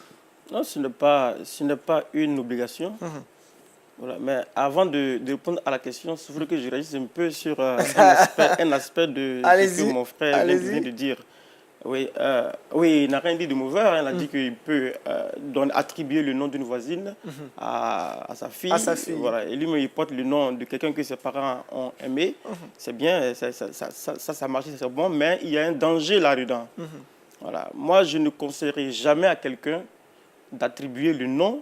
Non, ce n'est pas une obligation. Voilà. Mais avant de répondre à la question, il faudrait que je réagisse un peu sur un aspect de ce que mon frère vient de dire. Oui, il n'a rien dit de mauvais. Il a dit qu'il peut attribuer le nom d'une voisine à sa fille. À sa fille. Voilà. Et lui, il porte le nom de quelqu'un que ses parents ont aimé. C'est bien, ça marche, c'est bon, mais il y a un danger là-dedans. Voilà. Moi, je ne conseillerais jamais à quelqu'un d'attribuer le nom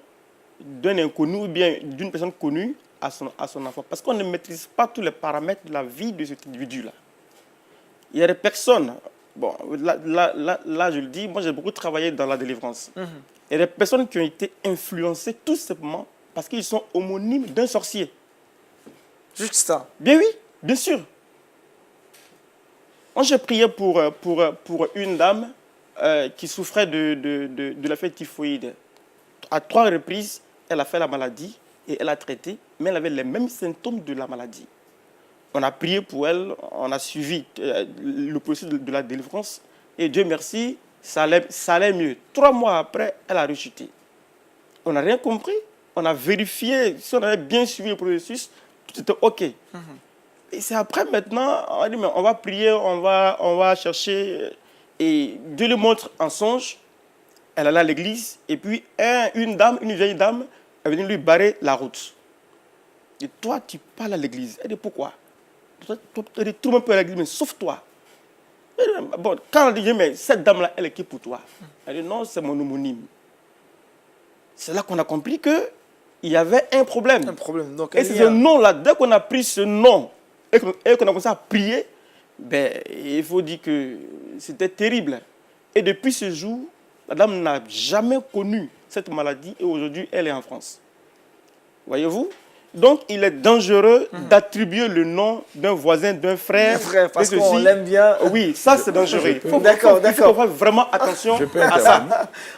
d'un inconnu ou bien d'une personne connue à son enfant. Parce qu'on ne maîtrise pas tous les paramètres de la vie de cet individu-là. Il y a des personnes, bon, là je le dis, moi j'ai beaucoup travaillé dans la délivrance. Il y a des personnes qui ont été influencées tout simplement parce qu'ils sont homonymes d'un sorcier. Juste ça. Bien oui, bien sûr. Moi j'ai prié pour une dame qui souffrait de la typhoïde. À 3 reprises, elle a fait la maladie et elle a traité, mais elle avait les mêmes symptômes de la maladie. On a prié pour elle, on a suivi le processus de la délivrance et Dieu merci, ça allait mieux. 3 mois après, elle a rechuté. On n'a rien compris, on a vérifié, si on avait bien suivi le processus, tout était OK. Et c'est après maintenant, on a dit, mais on va prier, on va chercher... Et Dieu lui montre en songe, elle allait à l'église, et puis une vieille dame, est venue lui barrer la route. Et toi, tu parles à l'église. Elle dit, pourquoi? Tout le monde peut aller à l'église, mais sauf toi. Bon, quand on dit, mais cette dame-là, elle est qui pour toi? Elle dit, non, c'est mon homonyme. C'est là qu'on a compris qu'il y avait un problème. Un problème. Donc, et c'est ce nom-là, dès qu'on a pris ce nom, et qu'on a commencé à prier, ben, il faut dire que c'était terrible. Et depuis ce jour, la dame n'a jamais connu cette maladie et aujourd'hui, elle est en France. Voyez-vous? Donc, il est dangereux d'attribuer le nom d'un voisin, d'un frère. Parce qu'on l'aime bien. Oui, ça c'est dangereux. Il faut d'accord. faire vraiment attention à ça.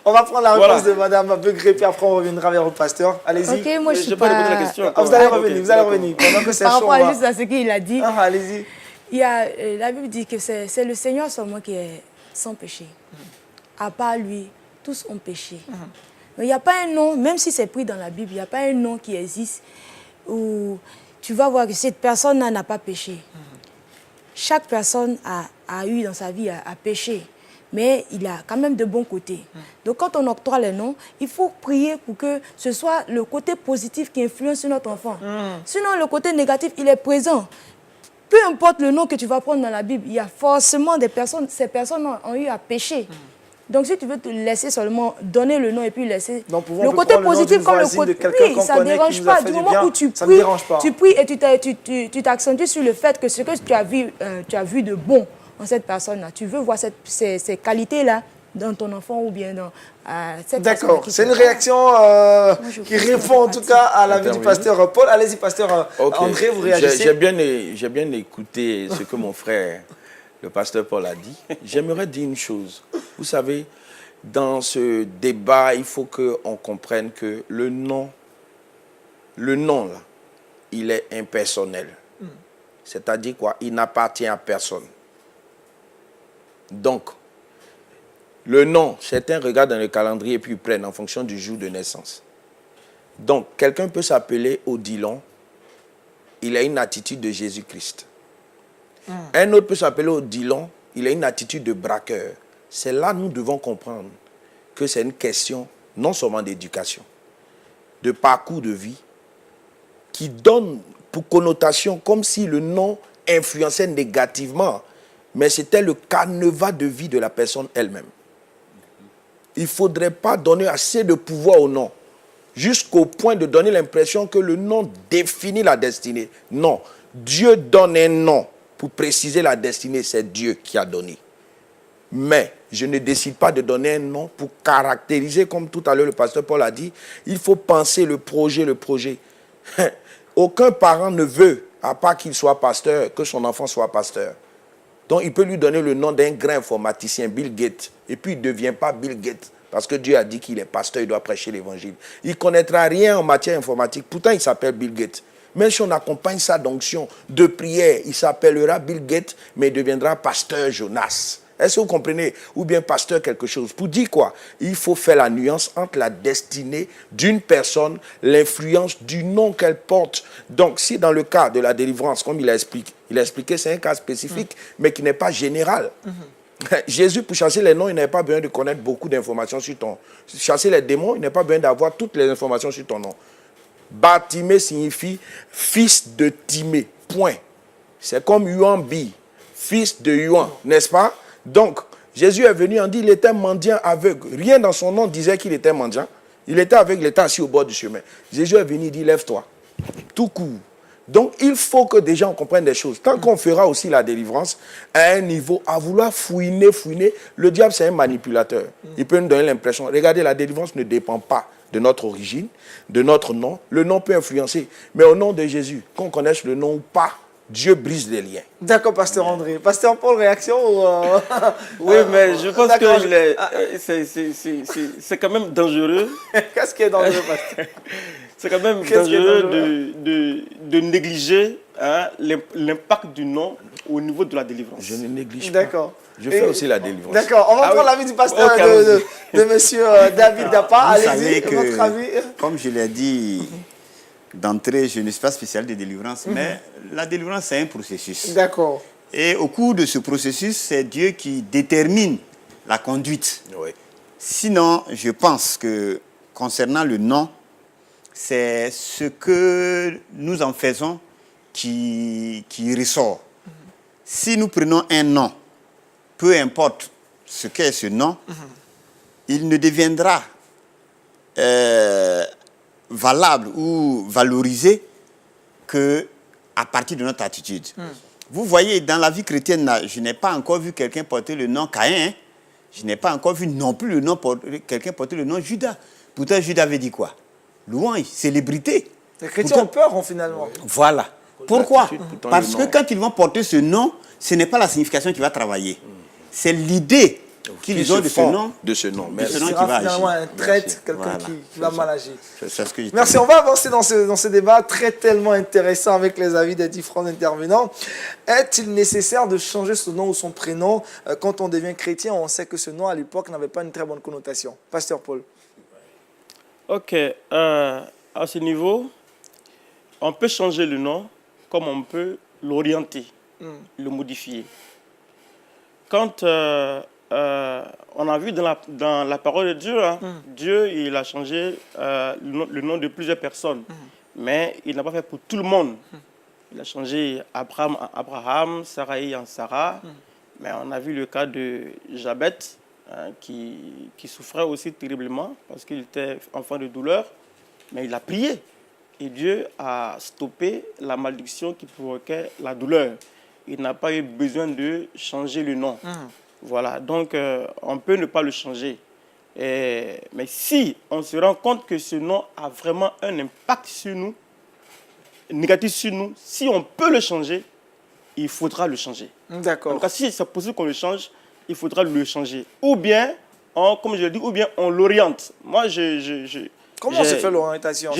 On va prendre la réponse de Mme Begré, puis après on reviendra vers le pasteur. Allez-y. Ok, moi je suis peux pas... répondre à la question. Vous allez revenir. Pendant que c'est Par chaud. rapport juste à ce qu'il a dit, allez-y. la Bible dit que c'est le Seigneur seulement qui est sans péché. À part lui, tous ont péché. Mais il n'y a pas un nom, même si c'est pris dans la Bible, il n'y a pas un nom qui existe où tu vas voir que cette personne-là n'a pas péché. Chaque personne a eu dans sa vie à péché, mais il a quand même de bons côtés. Donc quand on octroie les noms, il faut prier pour que ce soit le côté positif qui influence sur notre enfant. Sinon, le côté négatif, il est présent. Peu importe le nom que tu vas prendre dans la Bible, il y a forcément des personnes, ces personnes ont eu à pécher. Donc, si tu veux te laisser seulement donner le nom et puis laisser le côté positif comme le côté... Oui, ça ne dérange pas. Du moment où tu pries et tu t'accentues sur le fait que ce que tu as vu de bon en cette personne-là, tu veux voir ces qualités-là dans ton enfant ou bien dans cette personne. D'accord, c'est une réaction qui répond en tout cas à l'avis du pasteur Paul. Allez-y, pasteur André, vous réagissez. J'ai bien écouté ce que mon frère... le pasteur Paul a dit. J'aimerais dire une chose. Vous savez, dans ce débat, il faut qu'on comprenne que le nom, là, il est impersonnel. C'est-à-dire quoi? Il n'appartient à personne. Donc, le nom, certains regardent dans le calendrier et puis ils prennent en fonction du jour de naissance. Donc, quelqu'un peut s'appeler Odilon. Il a une attitude de Jésus-Christ. Un autre peut s'appeler Odilon, il a une attitude de braqueur. C'est là nous devons comprendre que c'est une question non seulement d'éducation, de parcours de vie, qui donne pour connotation comme si le nom influençait négativement, mais c'était le canevas de vie de la personne elle-même. Il ne faudrait pas donner assez de pouvoir au nom, jusqu'au point de donner l'impression que le nom définit la destinée. Non, Dieu donne un nom pour préciser la destinée, c'est Dieu qui a donné. Mais je ne décide pas de donner un nom pour caractériser, comme tout à l'heure le pasteur Paul a dit, il faut penser le projet, le projet. Aucun parent ne veut, à part qu'il soit pasteur, que son enfant soit pasteur. Donc il peut lui donner le nom d'un grand informaticien, Bill Gates, et puis il ne devient pas Bill Gates, parce que Dieu a dit qu'il est pasteur, il doit prêcher l'évangile. Il ne connaîtra rien en matière informatique, pourtant il s'appelle Bill Gates. Même si on accompagne sa d'onction de prière, il s'appellera Bill Gates, mais il deviendra pasteur Jonas. Est-ce que vous comprenez? Ou bien pasteur quelque chose. Pour dire quoi? Il faut faire la nuance entre la destinée d'une personne, l'influence du nom qu'elle porte. Donc, si dans le cas de la délivrance, comme il a expliqué, c'est un cas spécifique, mais qui n'est pas général. Jésus, pour chasser les noms, il n'avait pas besoin de connaître beaucoup d'informations sur ton nom. Chasser les démons, il n'a pas besoin d'avoir toutes les informations sur ton nom. Bartimée signifie fils de Timée. Point. C'est comme Yuan-Bi, fils de Yuan, n'est-ce pas? Donc, Jésus est venu, on dit il était mendiant aveugle. Rien dans son nom disait qu'il était mendiant. Il était aveugle, il était assis au bord du chemin. Jésus est venu, il dit lève-toi. Tout court. Donc, il faut que des gens comprennent des choses. Tant qu'on fera aussi la délivrance à un niveau, à vouloir fouiner, le diable c'est un manipulateur. Il peut nous donner l'impression, regardez, la délivrance ne dépend pas de notre origine, de notre nom. Le nom peut influencer. Mais au nom de Jésus, qu'on connaisse le nom ou pas, Dieu brise les liens. D'accord, pasteur André. Pasteur Paul, réaction ou Oui, mais je pense d'accord, que c'est quand même dangereux. Qu'est-ce qui est dangereux, pasteur? C'est quand même dangereux de négliger l'impact du nom au niveau de la délivrance. Je ne néglige pas. D'accord. Je fais aussi la délivrance. D'accord, on va prendre l'avis du pasteur de monsieur David Dapa. Vous savez Allez-y, que, votre avis. comme je l'ai dit d'entrée, je ne suis pas spécialiste de délivrance, mais la délivrance, c'est un processus. D'accord. Et au cours de ce processus, c'est Dieu qui détermine la conduite. Oui. Sinon, je pense que concernant le nom, c'est ce que nous en faisons qui ressort. Si nous prenons un nom, peu importe ce qu'est ce nom, il ne deviendra valable ou valorisé qu'à partir de notre attitude. Vous voyez, dans la vie chrétienne, je n'ai pas encore vu quelqu'un porter le nom Caïn. Je n'ai pas encore vu non plus quelqu'un porter le nom Judas. Pourtant, Judas avait dit quoi? Louange, célébrité. Les chrétiens ont peur, finalement. Voilà. Pourquoi? Pourtant, Parce que quand ils vont porter ce nom, ce n'est pas la signification qui va travailler. C'est l'idée qu'ils ont de ce nom. De ce nom. Ce Merci. nom C'est qui va finalement agir. un traître, quelqu'un Voilà. qui va mal agir. C'est ce que je Merci, on va avancer dans ce débat tellement intéressant avec les avis des différents intervenants. Est-il nécessaire de changer son nom ou son prénom quand on devient chrétien? On sait que ce nom à l'époque n'avait pas une très bonne connotation. Pasteur Paul. Ok, à ce niveau, on peut changer le nom comme on peut l'orienter, le modifier. Quand on a vu dans la parole de Dieu, Dieu il a changé le nom de plusieurs personnes, mais il n'a pas fait pour tout le monde. Il a changé Abraham en Abraham, Sarai en Sarah, mais on a vu le cas de Jabet, qui souffrait aussi terriblement parce qu'il était enfant de douleur, mais il a prié. Et Dieu a stoppé la malédiction qui provoquait la douleur. Il n'a pas eu besoin de changer le nom. Voilà, donc on peut ne pas le changer. Mais si on se rend compte que ce nom a vraiment un impact sur nous, négatif sur nous, si on peut le changer, il faudra le changer. D'accord. En tout cas, si c'est possible qu'on le change, il faudra le changer. Ou bien, comme je l'ai dit, ou bien on l'oriente. Moi, Comment se fait l'orientation?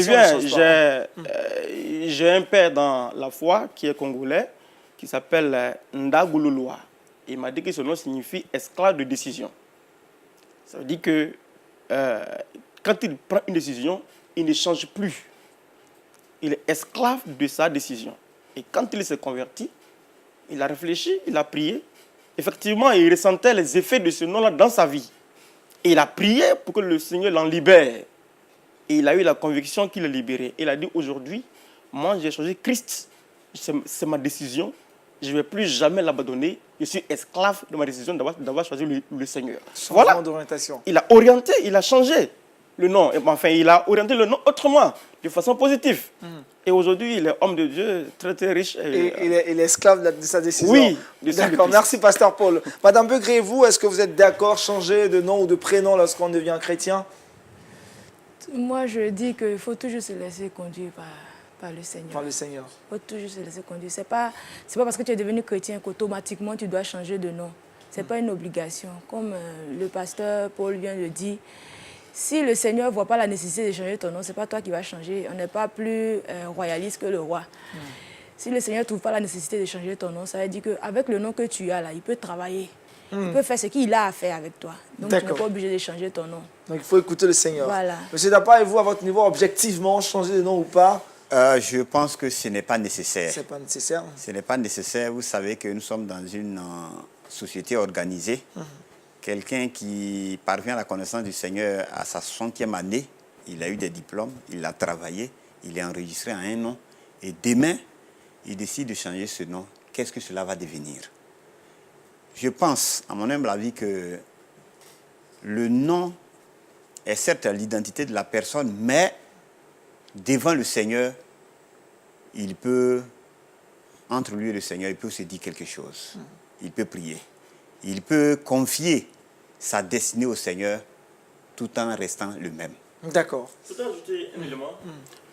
J'ai un père dans la foi qui est congolais, qui s'appelle Ndagoulouloua. Il m'a dit que son nom signifie esclave de décision. Ça veut dire que quand il prend une décision, il ne change plus. Il est esclave de sa décision. Et quand il s'est converti, il a réfléchi, il a prié. Effectivement, il ressentait les effets de ce nom-là dans sa vie. Et il a prié pour que le Seigneur l'en libère. Et il a eu la conviction qu'il est libéré. Il a dit aujourd'hui, moi j'ai choisi Christ. C'est ma décision. Je ne vais plus jamais l'abandonner. Je suis esclave de ma décision d'avoir choisi le Seigneur. Changement d'orientation. Il a orienté, il a changé le nom. Enfin, il a orienté le nom autrement, de façon positive. Et aujourd'hui, il est homme de Dieu, très très riche. Et il est esclave de sa décision. Oui. D'accord, merci Pasteur Paul. Madame Begré, vous, est-ce que vous êtes d'accord changer de nom ou de prénom lorsqu'on devient chrétien? Moi, je dis qu'il faut toujours se laisser conduire par le Seigneur. Par le Seigneur. Il faut toujours se laisser conduire. Ce n'est pas parce que tu es devenu chrétien qu'automatiquement tu dois changer de nom. Ce n'est pas une obligation. Comme le pasteur Paul vient de dire, si le Seigneur ne voit pas la nécessité de changer ton nom, ce n'est pas toi qui vas changer. On n'est pas plus royaliste que le roi. Si le Seigneur ne trouve pas la nécessité de changer ton nom, ça veut dire qu'avec le nom que tu as là, il peut travailler. Il peut faire ce qu'il a à faire avec toi. Donc tu n'es pas obligé de changer ton nom. Donc il faut écouter le Seigneur. Voilà. Monsieur Dapa, et vous, à votre niveau, objectivement, changer de nom ou pas? Je pense que ce n'est pas nécessaire. C'est pas nécessaire. Ce n'est pas nécessaire. Vous savez que nous sommes dans une société organisée. Quelqu'un qui parvient à la connaissance du Seigneur à sa 60e année, il a eu des diplômes, il a travaillé, il est enregistré à un nom. Et demain, il décide de changer ce nom. Qu'est-ce que cela va devenir? Je pense, à mon humble avis, que le nom est certes l'identité de la personne, mais devant le Seigneur, il peut, entre lui et le Seigneur, il peut se dire quelque chose. Il peut prier. Il peut confier sa destinée au Seigneur tout en restant le même. D'accord. Je peux ajouter un élément.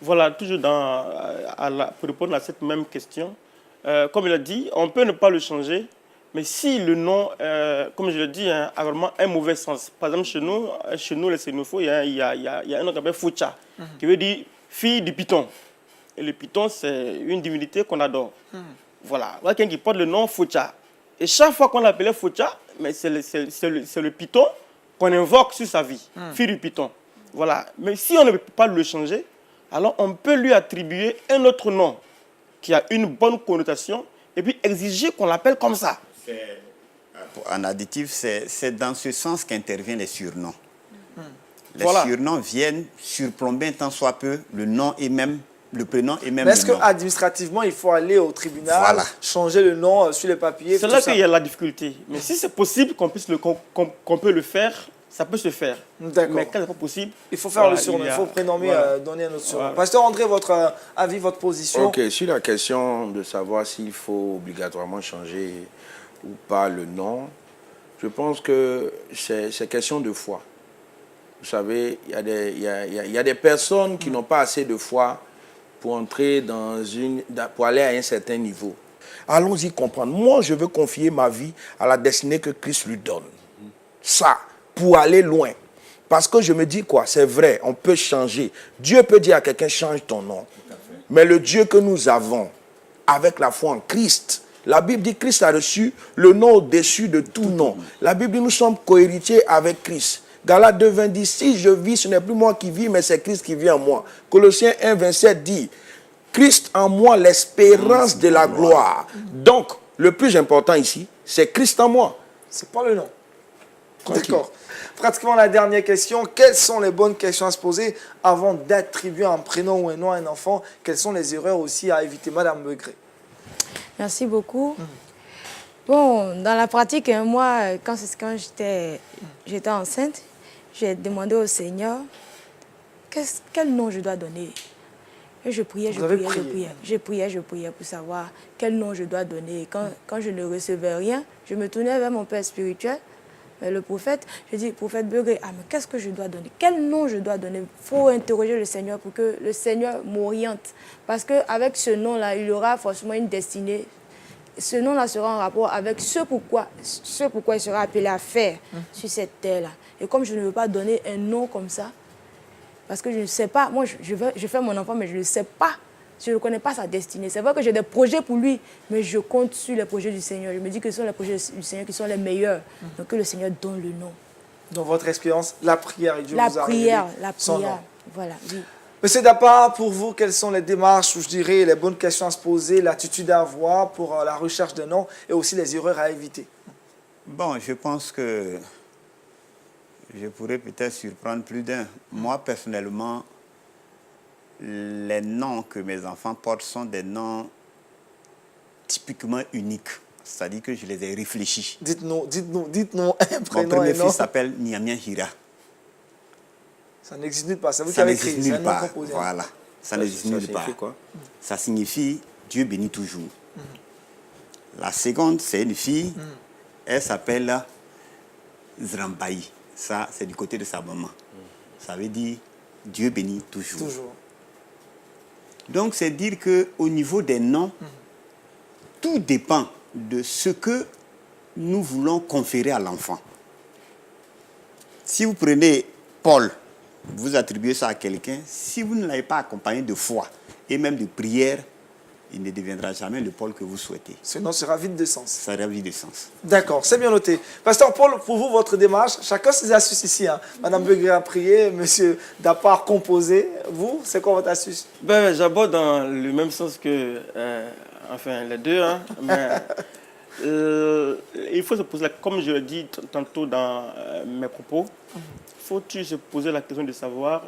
Voilà, toujours pour répondre à cette même question, comme il a dit, on peut ne pas le changer, mais si le nom, comme je l'ai dit, a vraiment un mauvais sens. Par exemple, chez nous les Sénéfaux, il y a un nom qui s'appelle Foucha, qui veut dire fille du python. Et le python, c'est une divinité qu'on adore. Voilà, quelqu'un qui porte le nom Foucha. Et chaque fois qu'on l'appelait Foucha, mais c'est le python qu'on invoque sur sa vie, fille du python. Voilà. Mais si on ne peut pas le changer, alors on peut lui attribuer un autre nom qui a une bonne connotation et puis exiger qu'on l'appelle comme ça. En additif, c'est dans ce sens qu'interviennent les surnoms. Les surnoms viennent surplomber un tant soit peu le nom et même le prénom et même mais est-ce le nom. qu'administrativement, il faut aller au tribunal, changer le nom sur les papiers? C'est là qu'il y a la difficulté. Mais si c'est possible qu'on peut le faire, ça peut se faire. D'accord. Mais quand ce n'est pas possible... Il faut faire le surnom, il faut prénommer, donner un autre surnom. Pasteur André, votre avis, votre position? Ok, sur la question de savoir s'il faut obligatoirement changer ou pas le nom, je pense que c'est question de foi. Vous savez, il y a des personnes qui n'ont pas assez de foi pour entrer pour aller à un certain niveau. Allons-y comprendre. Moi, je veux confier ma vie à la destinée que Christ lui donne. Ça, pour aller loin. Parce que je me dis quoi? C'est vrai, on peut changer. Dieu peut dire à quelqu'un, change ton nom. Mais le Dieu que nous avons, avec la foi en Christ, la Bible dit que Christ a reçu le nom au-dessus de tout nom. La Bible dit que nous sommes cohéritiers avec Christ. Galates 2:20 dit, si je vis, ce n'est plus moi qui vis, mais c'est Christ qui vit en moi. Colossiens 1:27 dit, Christ en moi, l'espérance de la gloire. Donc, le plus important ici, c'est Christ en moi. C'est pas le nom. D'accord. Pratiquement la dernière question. Quelles sont les bonnes questions à se poser avant d'attribuer un prénom ou un nom à un enfant? Quelles sont les erreurs aussi à éviter? Madame Begré. Merci beaucoup. Bon, dans la pratique, moi, quand j'étais enceinte, j'ai demandé au Seigneur quel nom je dois donner. Et je priais pour savoir quel nom je dois donner. Quand je ne recevais rien, je me tournais vers mon père spirituel, le prophète. Je dis, prophète Begré, mais qu'est-ce que je dois donner? Quel nom je dois donner? Il faut interroger le Seigneur pour que le Seigneur m'oriente. Parce qu'avec ce nom-là, il y aura forcément une destinée. Ce nom-là sera en rapport avec ce pourquoi il sera appelé à faire sur cette terre-là. Et comme je ne veux pas donner un nom comme ça, parce que je ne sais pas, moi je fais mon enfant, mais je ne sais pas, je ne connais pas sa destinée. C'est vrai que j'ai des projets pour lui, mais je compte sur les projets du Seigneur. Je me dis que ce sont les projets du Seigneur qui sont les meilleurs. Donc que le Seigneur donne le nom. Dans votre expérience, la prière, et Dieu vous a révélé son nom. Voilà, oui. Monsieur Dapa, pour vous, quelles sont les démarches, ou je dirais les bonnes questions à se poser, l'attitude à avoir pour la recherche de nom et aussi les erreurs à éviter? Bon, je pense que je pourrais peut-être surprendre plus d'un. Moi, personnellement, les noms que mes enfants portent sont des noms typiquement uniques. C'est-à-dire que je les ai réfléchis. Dites-nous un prénom. Mon premier et nom. fils s'appelle Niamien Hira. Ça n'existe nulle part, c'est vous qui Ça avez n'existe écrit, c'est un nulle nom part. composé. Voilà. Ça n'existe nulle part. Quoi? Ça signifie Dieu bénit toujours. La seconde, c'est une fille. Elle s'appelle Zrambaï. Ça, c'est du côté de sa maman. Ça veut dire Dieu bénit toujours. Toujours. Donc, c'est dire qu'au niveau des noms, tout dépend de ce que nous voulons conférer à l'enfant. Si vous prenez Paul, vous attribuez ça à quelqu'un, si vous ne l'avez pas accompagné de foi et même de prière, il ne deviendra jamais le Paul que vous souhaitez. Ce nom sera vide de sens. Ça sera vide de sens. D'accord, c'est bien noté. Pasteur Paul, pour vous, votre démarche, chacun ses astuces ici. Hein. Madame Begré a prié, Monsieur Dapa a composé. Vous, c'est quoi votre astuce? J'aborde dans le même sens que enfin les deux, hein, mais il faut se poser, comme je l'ai dit tantôt dans mes propos, faut-il se poser la question de savoir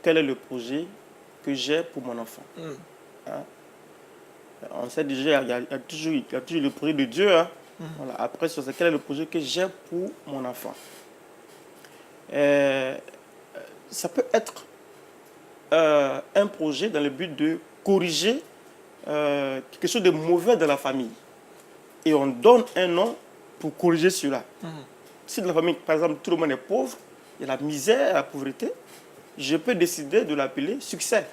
quel est le projet que j'ai pour mon enfant. Hein? On sait déjà, il y a toujours le projet de Dieu. Hein? Voilà. Après, c'est quel est le projet que j'ai pour mon enfant. Ça peut être un projet dans le but de corriger quelque chose de mauvais dans la famille. Et on donne un nom pour corriger cela. Si dans la famille, par exemple, tout le monde est pauvre, il y a la misère, la pauvreté, je peux décider de l'appeler succès.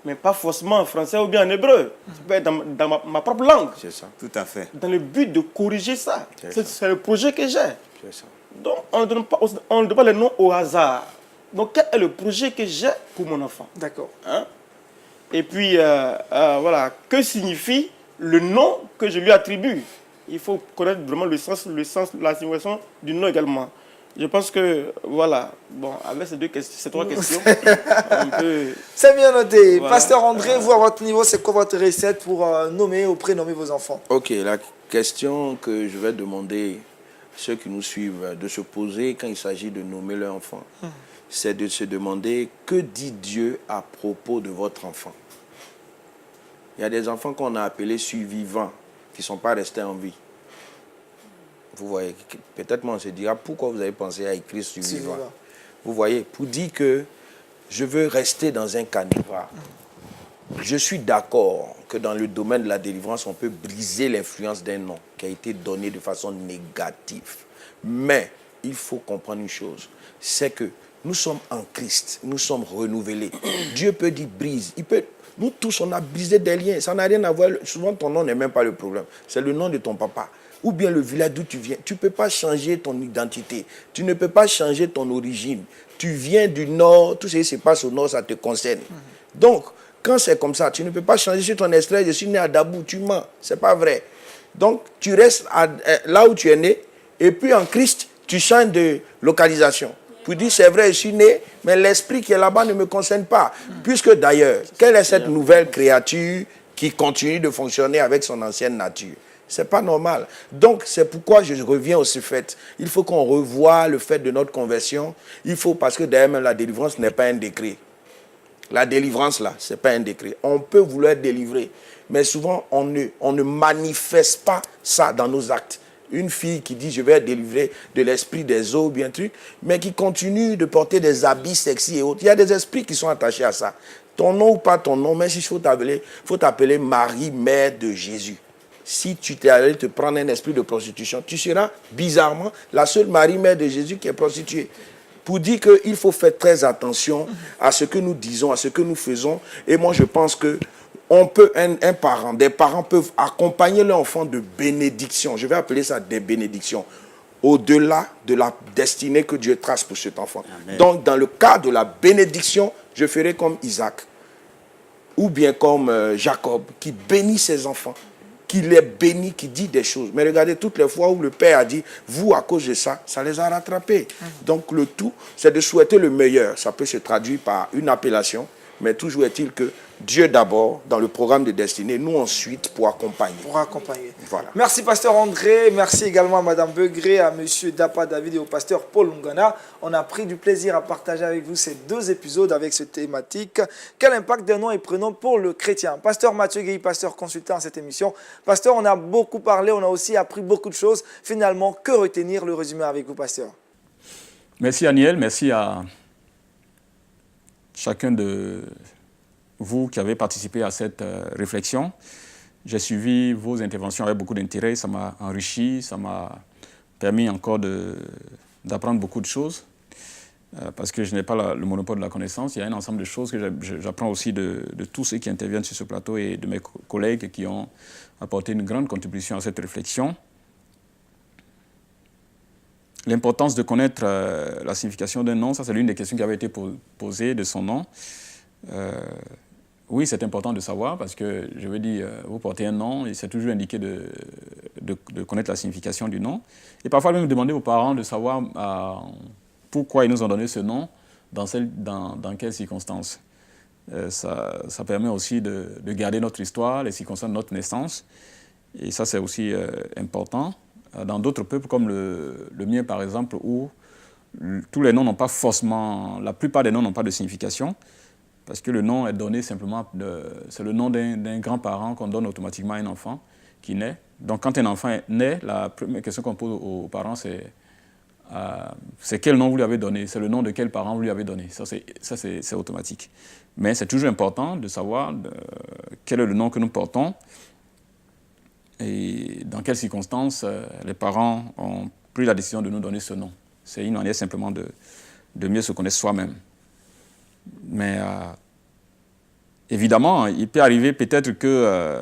Mais pas forcément en français ou bien en hébreu. Ça peut être dans ma propre langue. C'est ça. Tout à fait. Dans le but de corriger ça. C'est C'est le projet que j'ai. C'est ça. Donc, on ne donne pas le nom au hasard. Donc, quel est le projet que j'ai pour mon enfant? D'accord. Hein? Et puis, voilà, que signifie le nom que je lui attribue? Il faut connaître vraiment le sens, la signification du nom également. Je pense que, voilà, bon, avec ces trois questions, on peut... C'est bien noté. Voilà. Pasteur André, vous, à votre niveau, c'est quoi votre recette pour nommer ou prénommer vos enfants? Ok, la question que je vais demander à ceux qui nous suivent de se poser quand il s'agit de nommer leur enfant, c'est de se demander que dit Dieu à propos de votre enfant. Il y a des enfants qu'on a appelés survivants, qui ne sont pas restés en vie. Vous voyez, peut-être on se dira pourquoi vous avez pensé à écrire survivant. Vous voyez, pour dire que je veux rester dans un canevas. Je suis d'accord que dans le domaine de la délivrance, on peut briser l'influence d'un nom qui a été donné de façon négative. Mais il faut comprendre une chose, c'est que nous sommes en Christ, nous sommes renouvelés. Dieu peut dire brise, nous tous on a brisé des liens, ça n'a rien à voir, souvent ton nom n'est même pas le problème, c'est le nom de ton papa. Ou bien le village d'où tu viens. Tu ne peux pas changer ton identité. Tu ne peux pas changer ton origine. Tu viens du Nord, tout ce qui se passe au Nord, ça te concerne. Donc, quand c'est comme ça, tu ne peux pas changer sur ton extrait. Je suis né à Dabou, tu mens. Ce n'est pas vrai. Donc, tu restes là où tu es né. Et puis, en Christ, tu changes de localisation. Pour dire, c'est vrai, je suis né, mais l'esprit qui est là-bas ne me concerne pas. Puisque d'ailleurs, quelle est cette nouvelle créature qui continue de fonctionner avec son ancienne nature? Ce n'est pas normal. Donc, c'est pourquoi je reviens au ce fait. Il faut qu'on revoie le fait de notre conversion. Il faut, parce que d'ailleurs, même la délivrance n'est pas un décret. La délivrance, là, ce n'est pas un décret. On peut vouloir être délivré, mais souvent, on ne manifeste pas ça dans nos actes. Une fille qui dit, je vais être délivrée de l'esprit des eaux, bien truc, mais qui continue de porter des habits sexy et autres. Il y a des esprits qui sont attachés à ça. Ton nom ou pas ton nom, mais il faut t'appeler Marie, mère de Jésus. Si tu t'es allé te prendre un esprit de prostitution, tu seras bizarrement la seule Marie, mère de Jésus qui est prostituée. Pour dire qu'il faut faire très attention à ce que nous disons, à ce que nous faisons. Et moi, je pense que des parents peuvent accompagner leur enfant de bénédiction. Je vais appeler ça des bénédictions. Au-delà de la destinée que Dieu trace pour cet enfant. Amen. Donc, dans le cas de la bénédiction, je ferai comme Isaac. Ou bien comme Jacob, qui bénit ses enfants. Qui qu'il est béni, qu'il dit des choses. Mais regardez, toutes les fois où le Père a dit, vous, à cause de ça, ça les a rattrapés. Donc le tout, c'est de souhaiter le meilleur. Ça peut se traduire par une appellation, mais toujours est-il que Dieu d'abord, dans le programme de destinée, nous ensuite pour accompagner. Pour accompagner. Voilà. Merci Pasteur André, merci également à Madame Begré, à Monsieur Dapa David et au Pasteur Paul Ngana. On a pris du plaisir à partager avec vous ces 2 épisodes avec cette thématique. Quel impact des noms et prénoms pour le chrétien? Pasteur Mathieu Gueye, pasteur consultant à cette émission. Pasteur, on a beaucoup parlé, on a aussi appris beaucoup de choses. Finalement, que retenir? Le résumé avec vous, Pasteur. Merci Aniel, merci à chacun de vous qui avez participé à cette réflexion. J'ai suivi vos interventions avec beaucoup d'intérêt, ça m'a enrichi, ça m'a permis encore d'apprendre beaucoup de choses, parce que je n'ai pas le monopole de la connaissance. Il y a un ensemble de choses que j'apprends aussi de tous ceux qui interviennent sur ce plateau et de mes collègues qui ont apporté une grande contribution à cette réflexion. L'importance de connaître la signification d'un nom, ça c'est l'une des questions qui avait été posée de son nom. Oui, c'est important de savoir parce que, je veux dire, vous portez un nom et c'est toujours indiqué de connaître la signification du nom. Et parfois même demander aux parents de savoir pourquoi ils nous ont donné ce nom, dans quelles circonstances. Ça permet aussi de garder notre histoire, les circonstances de notre naissance. Et ça, c'est aussi important. Dans d'autres peuples, comme le mien par exemple, où tous les noms n'ont pas forcément, la plupart des noms n'ont pas de signification, parce que le nom est donné simplement, c'est le nom d'un grand-parent qu'on donne automatiquement à un enfant qui naît. Donc quand un enfant naît, la première question qu'on pose aux parents, c'est quel nom vous lui avez donné, c'est le nom de quel parent vous lui avez donné. Ça, c'est automatique. Mais c'est toujours important de savoir quel est le nom que nous portons et dans quelles circonstances les parents ont pris la décision de nous donner ce nom. C'est une manière simplement de mieux se connaître soi-même. Mais évidemment, il peut arriver peut-être que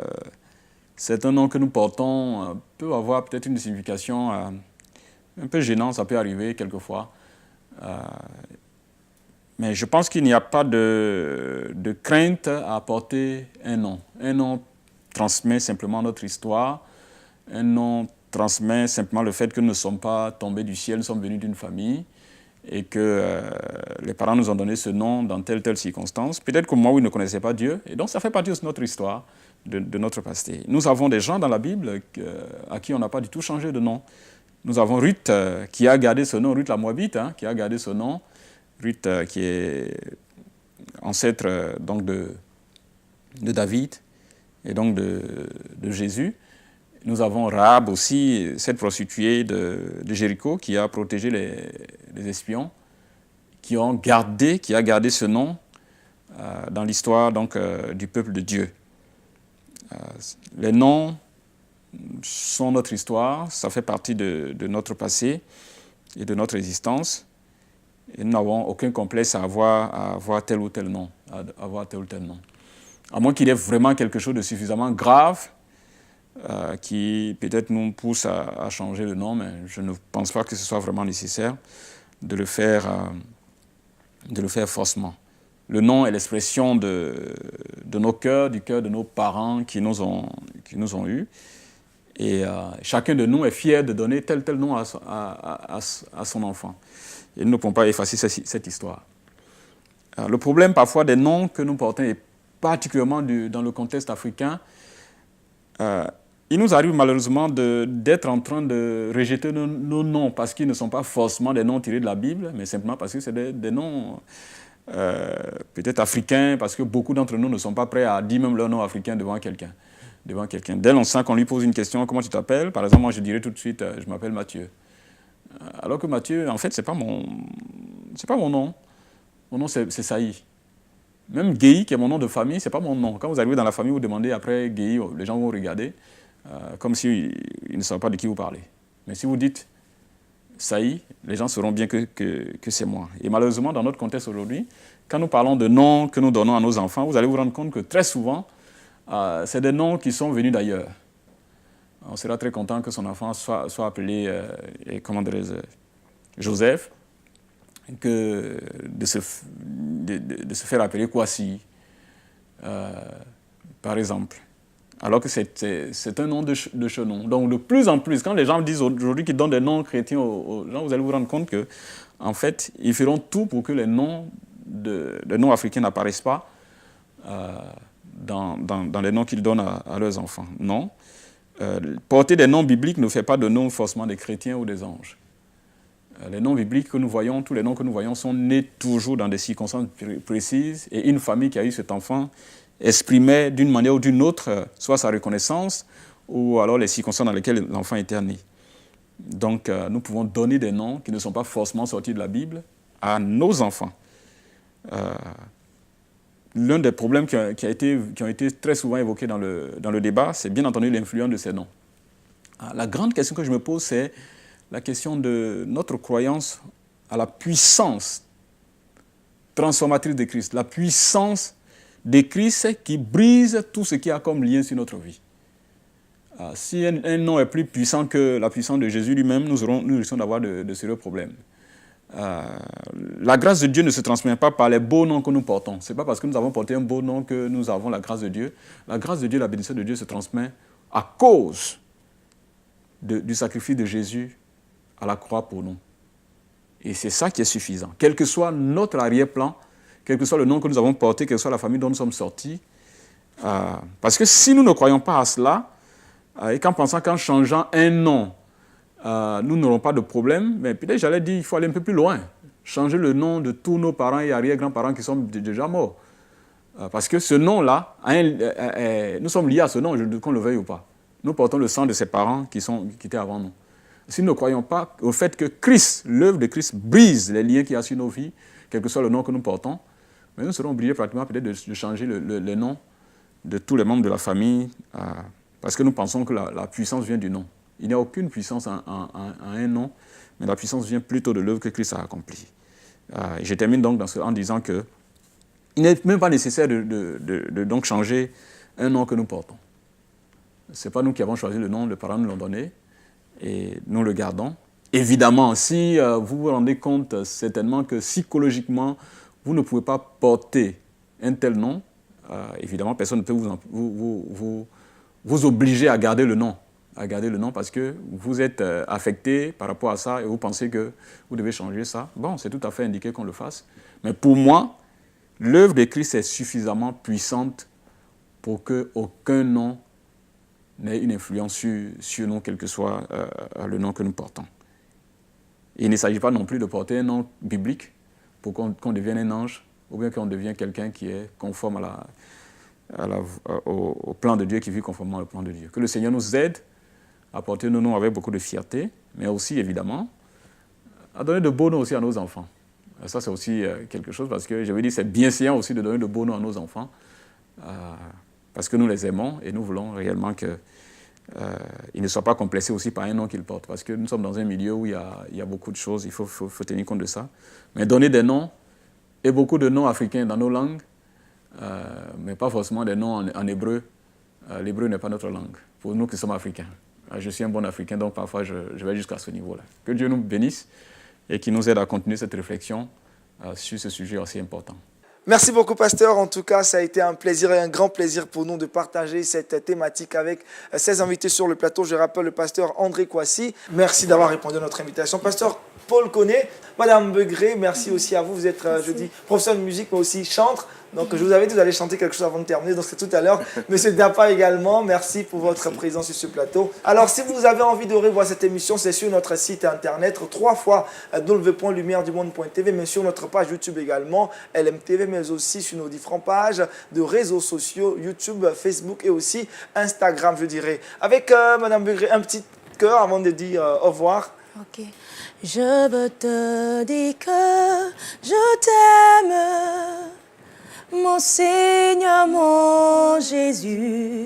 certains noms que nous portons peuvent avoir peut-être une signification un peu gênante, ça peut arriver quelquefois. Mais je pense qu'il n'y a pas de crainte à porter un nom. Un nom transmet simplement notre histoire. Un nom transmet simplement le fait que nous ne sommes pas tombés du ciel, nous sommes venus d'une famille et que les parents nous ont donné ce nom dans telle circonstance. Peut-être qu'au moment où ils ne connaissaient pas Dieu. Et donc ça fait partie de notre histoire, de notre passé. Nous avons des gens dans la Bible à qui on n'a pas du tout changé de nom. Nous avons Ruth qui a gardé ce nom, Ruth la Moabite, qui a gardé ce nom. Ruth qui est ancêtre donc de David et donc de Jésus. Nous avons Rahab aussi, cette prostituée de Jéricho qui a protégé les espions, qui a gardé ce nom dans l'histoire donc du peuple de Dieu. Les noms sont notre histoire, ça fait partie de notre passé et de notre existence. Et nous n'avons aucun complexe à avoir tel ou tel nom, À moins qu'il y ait vraiment quelque chose de suffisamment grave qui peut-être nous pousse à changer le nom, mais je ne pense pas que ce soit vraiment nécessaire de le faire forcément. Le nom est l'expression de nos cœurs, du cœur de nos parents qui nous ont eus. Et chacun de nous est fier de donner tel nom à son enfant. Et nous ne pouvons pas effacer cette histoire. Le problème parfois des noms que nous portons, et particulièrement dans le contexte africain, il nous arrive malheureusement d'être en train de rejeter nos noms parce qu'ils ne sont pas forcément des noms tirés de la Bible, mais simplement parce que c'est des noms peut-être africains, parce que beaucoup d'entre nous ne sont pas prêts à dire même leur nom africain devant quelqu'un. Dès l'instant qu'on lui pose une question, comment tu t'appelles? Par exemple, moi je dirais tout de suite, je m'appelle Mathieu. Alors que Mathieu, en fait, c'est pas mon nom. Mon nom, c'est Saï. Même Gueye, qui est mon nom de famille, c'est pas mon nom. Quand vous arrivez dans la famille, vous demandez après Gueye, les gens vont regarder comme s'ils ne savent pas de qui vous parlez. Mais si vous dites Saï, les gens sauront bien que c'est moi. Et malheureusement, dans notre contexte aujourd'hui, quand nous parlons de noms que nous donnons à nos enfants, vous allez vous rendre compte que très souvent, c'est des noms qui sont venus d'ailleurs. On sera très content que son enfant soit appelé Joseph, que de se faire appeler Kwasi, par exemple. alors que c'est un nom de chenon. Donc de plus en plus, quand les gens disent aujourd'hui qu'ils donnent des noms chrétiens aux gens, vous allez vous rendre compte que, en fait, ils feront tout pour que les noms africains n'apparaissent pas dans les noms qu'ils donnent à leurs enfants. Non. Porter des noms bibliques ne fait pas de nous forcément des chrétiens ou des anges. Les noms bibliques que nous voyons, tous les noms que nous voyons sont nés toujours dans des circonstances précises, et une famille qui a eu cet enfant exprimait d'une manière ou d'une autre soit sa reconnaissance ou alors les circonstances dans lesquelles l'enfant était né. Donc nous pouvons donner des noms qui ne sont pas forcément sortis de la Bible à nos enfants. L'un des problèmes qui ont été très souvent évoqués dans le débat, c'est bien entendu l'influence de ces noms. La grande question que je me pose, c'est la question de notre croyance à la puissance transformatrice de Christ, la puissance de Christ qui brise tout ce qui a comme lien sur notre vie. Si un nom est plus puissant que la puissance de Jésus lui-même, nous risquons d'avoir de sérieux problèmes. La grâce de Dieu ne se transmet pas par les beaux noms que nous portons. Ce n'est pas parce que nous avons porté un beau nom que nous avons la grâce de Dieu. La grâce de Dieu, la bénédiction de Dieu se transmet à cause du sacrifice de Jésus à la croix pour nous. Et c'est ça qui est suffisant. Quel que soit notre arrière-plan, quel que soit le nom que nous avons porté, quelle que soit la famille dont nous sommes sortis. Parce que si nous ne croyons pas à cela, et qu'en pensant qu'en changeant un nom, nous n'aurons pas de problème, mais peut-être j'allais dire qu'il faut aller un peu plus loin. Changer le nom de tous nos parents et arrière-grands-parents qui sont déjà morts. Parce que ce nom-là, nous sommes liés à ce nom, qu'on le veuille ou pas. Nous portons le sang de ses parents qui étaient avant nous. Si nous ne croyons pas au fait que Christ, l'œuvre de Christ, brise les liens qu'il y a sur nos vies, quel que soit le nom que nous portons, mais nous serons obligés pratiquement peut-être de changer le nom de tous les membres de la famille, parce que nous pensons que la puissance vient du nom. Il n'y a aucune puissance en un nom, mais la puissance vient plutôt de l'œuvre que Christ a accomplie. Et je termine donc en disant qu'il n'est même pas nécessaire de donc changer un nom que nous portons. Ce n'est pas nous qui avons choisi le nom, les parents nous l'ont donné, et nous le gardons. Évidemment, si vous vous rendez compte certainement que psychologiquement, vous ne pouvez pas porter un tel nom, évidemment, personne ne peut vous obliger à garder le nom. Parce que vous êtes affecté par rapport à ça et vous pensez que vous devez changer ça. Bon, c'est tout à fait indiqué qu'on le fasse. Mais pour moi, l'œuvre de Christ est suffisamment puissante pour qu'aucun nom n'ait une influence sur nous, quel que soit le nom que nous portons. Il ne s'agit pas non plus de porter un nom biblique pour qu'on devienne un ange ou bien qu'on devienne quelqu'un qui est conforme au plan de Dieu, qui vit conformément au plan de Dieu. Que le Seigneur nous aide à porter nos noms avec beaucoup de fierté, mais aussi, évidemment, à donner de beaux noms aussi à nos enfants. Ça, c'est aussi quelque chose, parce que je veux dire, c'est bienséant aussi de donner de beaux noms à nos enfants, parce que nous les aimons et nous voulons réellement qu'ils ne soient pas complexés aussi par un nom qu'ils portent, parce que nous sommes dans un milieu où il y a beaucoup de choses, il faut tenir compte de ça. Mais donner des noms, et beaucoup de noms africains dans nos langues, mais pas forcément des noms en hébreu. L'hébreu n'est pas notre langue, pour nous qui sommes africains. Je suis un bon Africain, donc parfois je vais jusqu'à ce niveau-là. Que Dieu nous bénisse et qu'il nous aide à continuer cette réflexion sur ce sujet aussi important. Merci beaucoup, pasteur. En tout cas, ça a été un plaisir et un grand plaisir pour nous de partager cette thématique avec ces invités sur le plateau. Je rappelle le pasteur André Kouassi. Merci d'avoir répondu à notre invitation. Pasteur Paul Koné, Madame Begré, merci aussi à vous. Vous êtes, je dis, professeur de musique, mais aussi chantre. Donc, je vous avais dit d'aller chanter quelque chose avant de terminer. Donc, c'est tout à l'heure. Monsieur Dapa également, merci pour votre présence sur ce plateau. Alors, si vous avez envie de revoir cette émission, c'est sur notre site internet, 3 fois www.lumieredumonde.tv, mais sur notre page YouTube également, LMTV, mais aussi sur nos différentes pages de réseaux sociaux, YouTube, Facebook et aussi Instagram, je dirais. Avec Madame Begré, un petit cœur avant de dire au revoir. Ok. Je veux te dire que je t'aime, mon Seigneur, mon Jésus.